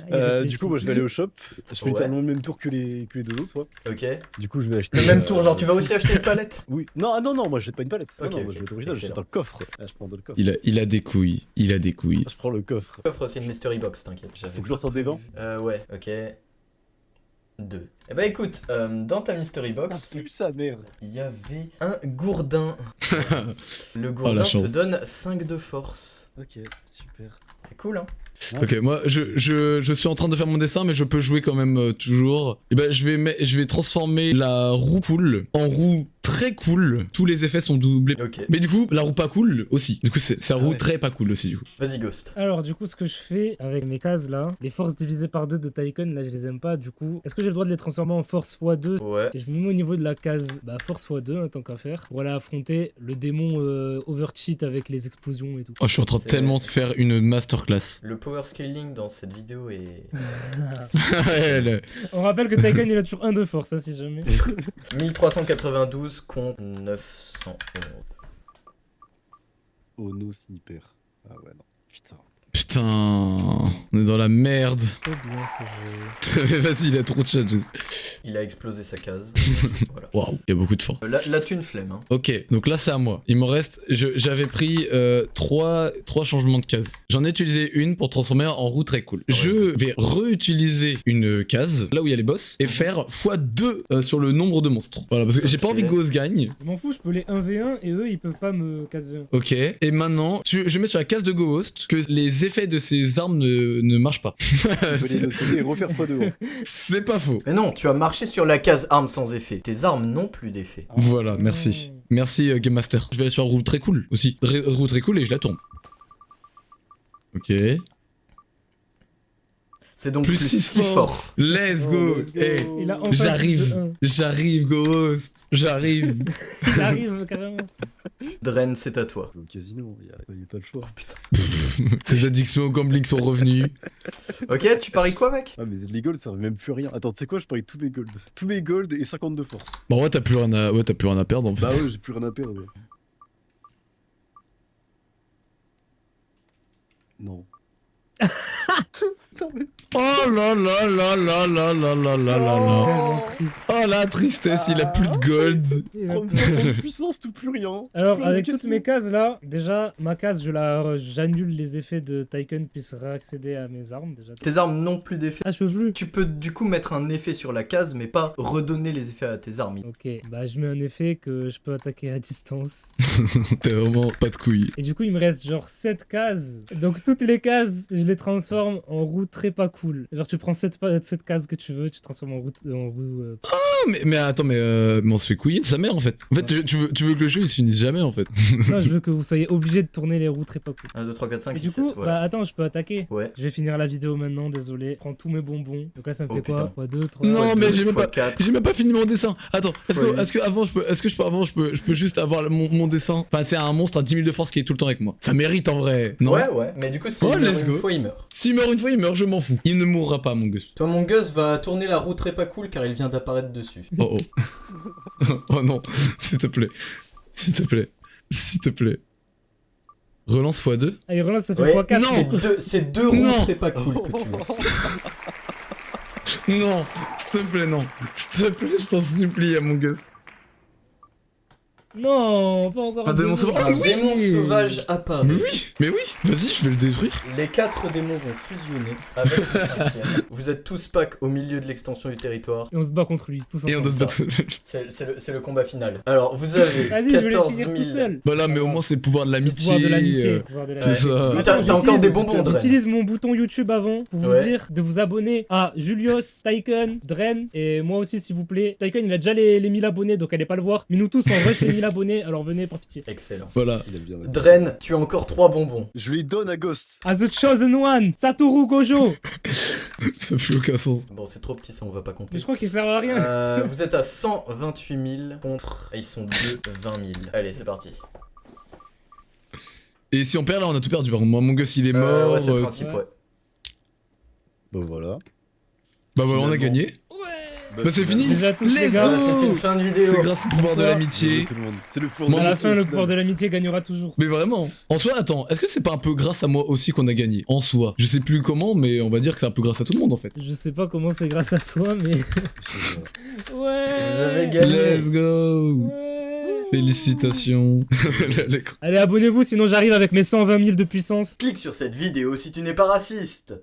Il réfléchit. Du coup, moi je vais aller au shop. Je fais Ouais. littéralement le même tour que les deux autres, toi. Ok. Du coup, je vais acheter. Le même tour, genre tu vas aussi acheter une palette? Oui. Non, ah non, moi je jette pas une palette. Ok, non, moi ok. je vais être original, je Excellent. jette un coffre. Ah, je prends le coffre. Il a des couilles. Il a des couilles. Je prends le coffre. Coffre, c'est une mystery box, t'inquiète. Faut que je lance un des 20. Ouais, ok. 2. Eh bah écoute, dans ta mystery box, Plus ça, merde. il y avait un gourdin. Le Oh, gourdin la te chance. donne 5 de force. Ok, super. C'est cool, hein? Ok, moi je suis en train de faire mon dessin, mais je peux jouer quand même toujours. Et ben je vais transformer la roue cool en roue très cool. Tous les effets sont doublés. Ok. Mais du coup, la roue pas cool aussi. Du coup, c'est la roue ouais. très pas cool aussi du coup. Vas-y, Ghost. Alors, du coup, ce que je fais avec mes cases là, les forces divisées par 2 de Tycoon, là, je les aime pas. Du coup, est-ce que j'ai le droit de les transformer en force x2? Ouais. Et je me mets au niveau de la case force x2, hein, tant qu'à faire, pour aller affronter le démon overcheat avec les explosions et tout. Oh, je suis en train de C'est- tellement de faire une masterclass. Le power scaling dans cette vidéo est Elle- On rappelle que Tycoon il a toujours 1 de force, hein, si jamais. 1392 contre 911. Oh no sniper. Ah ouais, non. Putain. Putain, on est dans la merde. Trop bien ce jeu. Mais vas-y, il a trop de chat. Il a explosé sa case. Voilà. Waouh, il y a beaucoup de force. La thune flemme, hein. Ok, donc là c'est à moi. Il me reste, j'avais pris 3 changements de cases. J'en ai utilisé une pour transformer en roue très cool. Je vais réutiliser une case là où il y a les boss et faire x2 sur le nombre de monstres. Voilà, parce que j'ai pas Ok. envie que Ghost gagne. Je m'en fous, je peux les 1v1 et eux ils peuvent pas me case V1. Ok, et maintenant je mets sur la case de Ghost que les effets de ses armes ne marchent pas. Je vais aller de l'autre côté et refaire x2. C'est pas faux. Mais non, tu as marché sur la case armes sans effet. Tes armes n'ont plus d'effet. Voilà, merci. Merci Game Master. Je vais aller sur la roue très cool aussi. Roue très cool et je la tourne. Ok. C'est donc Plus plus 6 6 force. Let's go. Hey, Il a enfin j'arrive. J'arrive Ghost. J'arrive. Il arrive carrément. Dren, c'est à toi. Au casino, il y a pas le choix. Ces addictions au gambling sont revenues. Ok, tu paries quoi, mec? Ah, mais les golds ça veut même plus rien. Attends, tu sais quoi, je parie tous mes golds. Tous mes golds et 50 de force. Bon ouais t'as plus rien à perdre en fait. Bah ouais, j'ai plus rien à perdre. Ouais. Non. Putain, mais... Oh là là là là là là là là là là. Tellement triste. Oh la tristesse, il a plus de gold. Il a Comme ça, sans puissance, tout plus rien. Alors, Plus rien avec au toutes casino. mes cases là, déjà, ma case, j'annule les effets de Tycoon puisse réaccéder à mes armes déjà. Tes armes n'ont plus d'effet. Ah, je peux plus. Tu peux du coup mettre un effet sur la case, mais pas redonner les effets à tes armes. Ok, bah je mets un effet que je peux attaquer à distance. T'as vraiment pas de couilles. Et du coup, il me reste genre 7 cases. Donc, toutes les cases, je les transforme en roue très pas cool. Genre, tu prends cette case que tu veux, tu transformes en roue. Ah, mais attends, mais on se fait couiller de sa mère en fait. En fait, tu veux que le jeu il se finisse jamais en fait. Non, je veux que vous soyez obligés de tourner les roues très pas cool. 1, 2, 3, 4, 5, Et 6, du 7. coup, Voilà. bah attends, je peux attaquer. Ouais. Je vais finir la vidéo maintenant, désolé. Je prends tous mes bonbons. Donc là, ça me Oh, fait quoi putain. 2, 3. Non, mais j'ai même pas- 4. J'ai même pas fini mon dessin. Attends, est-ce Fois que avant je peux juste avoir mon dessin. Enfin, c'est un monstre à 10 000 de force qui est tout le temps avec moi. Ça mérite en vrai, non? Ouais, ouais. Mais du coup, s'il Oh, meurt let's une go. fois, il meurt. S'il meurt une fois, il meurt, je m'en fous. Il ne mourra pas, mon gosse. Toi, mon Gus va tourner la roue très pas cool car il vient d'apparaître dessus. Oh oh. Oh non, s'il te plaît. S'il te plaît. S'il te plaît. Relance x2. Allez, relance, ça fait Ouais, x4. non. c'est deux roues Non. très pas cool que tu lances. Non, s'il te plaît, non. S'il te plaît, je t'en supplie, à mon gosse. Non, pas encore Un démon sauvage. Un oui. démon sauvage apparaît. Mais oui, vas-y, je vais le détruire. Les 4 démons vont fusionner avec le 5ème. Vous êtes tous pack au milieu de l'extension du territoire. Et on se bat contre lui, tous Et on ensemble. doit se battre. C'est le combat final. Alors, vous avez Vas-y, je vais les 14 finir 000. tout seul. Voilà, mais au moins c'est le pouvoir de Le l'amitié. pouvoir de l'amitié. euh, pouvoir de C'est l'amitié. ça. T'as Attends, encore j'utilise- des bonbons, Dren. J'utilise mon bouton YouTube avant pour vous Ouais. dire de vous abonner à Julius, Tycoon, Dren et moi aussi s'il vous plaît. Tycoon il a déjà les 1000 abonnés donc allez pas le voir. Mais nous tous on rush les 1000 abonnés alors venez par pitié. Excellent. Voilà. Il aime bien. ouais. Dren, tu as encore 3 bonbons. Je lui donne à Ghost. À The Chosen One, Satoru Gojo. Ça fait aucun sens. Bon, c'est trop petit, ça on va pas Mais compter. je crois qu'il sert à rien. Vous êtes à 128 000 contre. Ils sont 2, 20 000. Allez, c'est parti. Et si on perd là, on a tout perdu. Par contre, moi, mon gosse il est mort. Ouais, c'est le principe, ouais. ouais. Bon voilà. Bah voilà, on a Finalement. gagné. Ouais. Bah c'est fini. Déjà tous les Let's gars. go. C'est une fin de vidéo. C'est grâce au pouvoir de Ouais. l'amitié. Tout le monde. C'est le pouvoir Bon, de À la l'amitié, fin, au le final. pouvoir de l'amitié gagnera toujours. Mais vraiment. En soi, attends, est-ce que c'est pas un peu grâce à moi aussi qu'on a gagné? En soi. Je sais plus comment, mais on va dire que c'est un peu grâce à tout le monde en fait. Je sais pas comment c'est grâce à toi, mais. Ouais. Vous avez gagné. Let's go. Ouais. Félicitations. Allez, abonnez-vous, sinon j'arrive avec mes 120 000 de puissance. Clique sur cette vidéo si tu n'es pas raciste.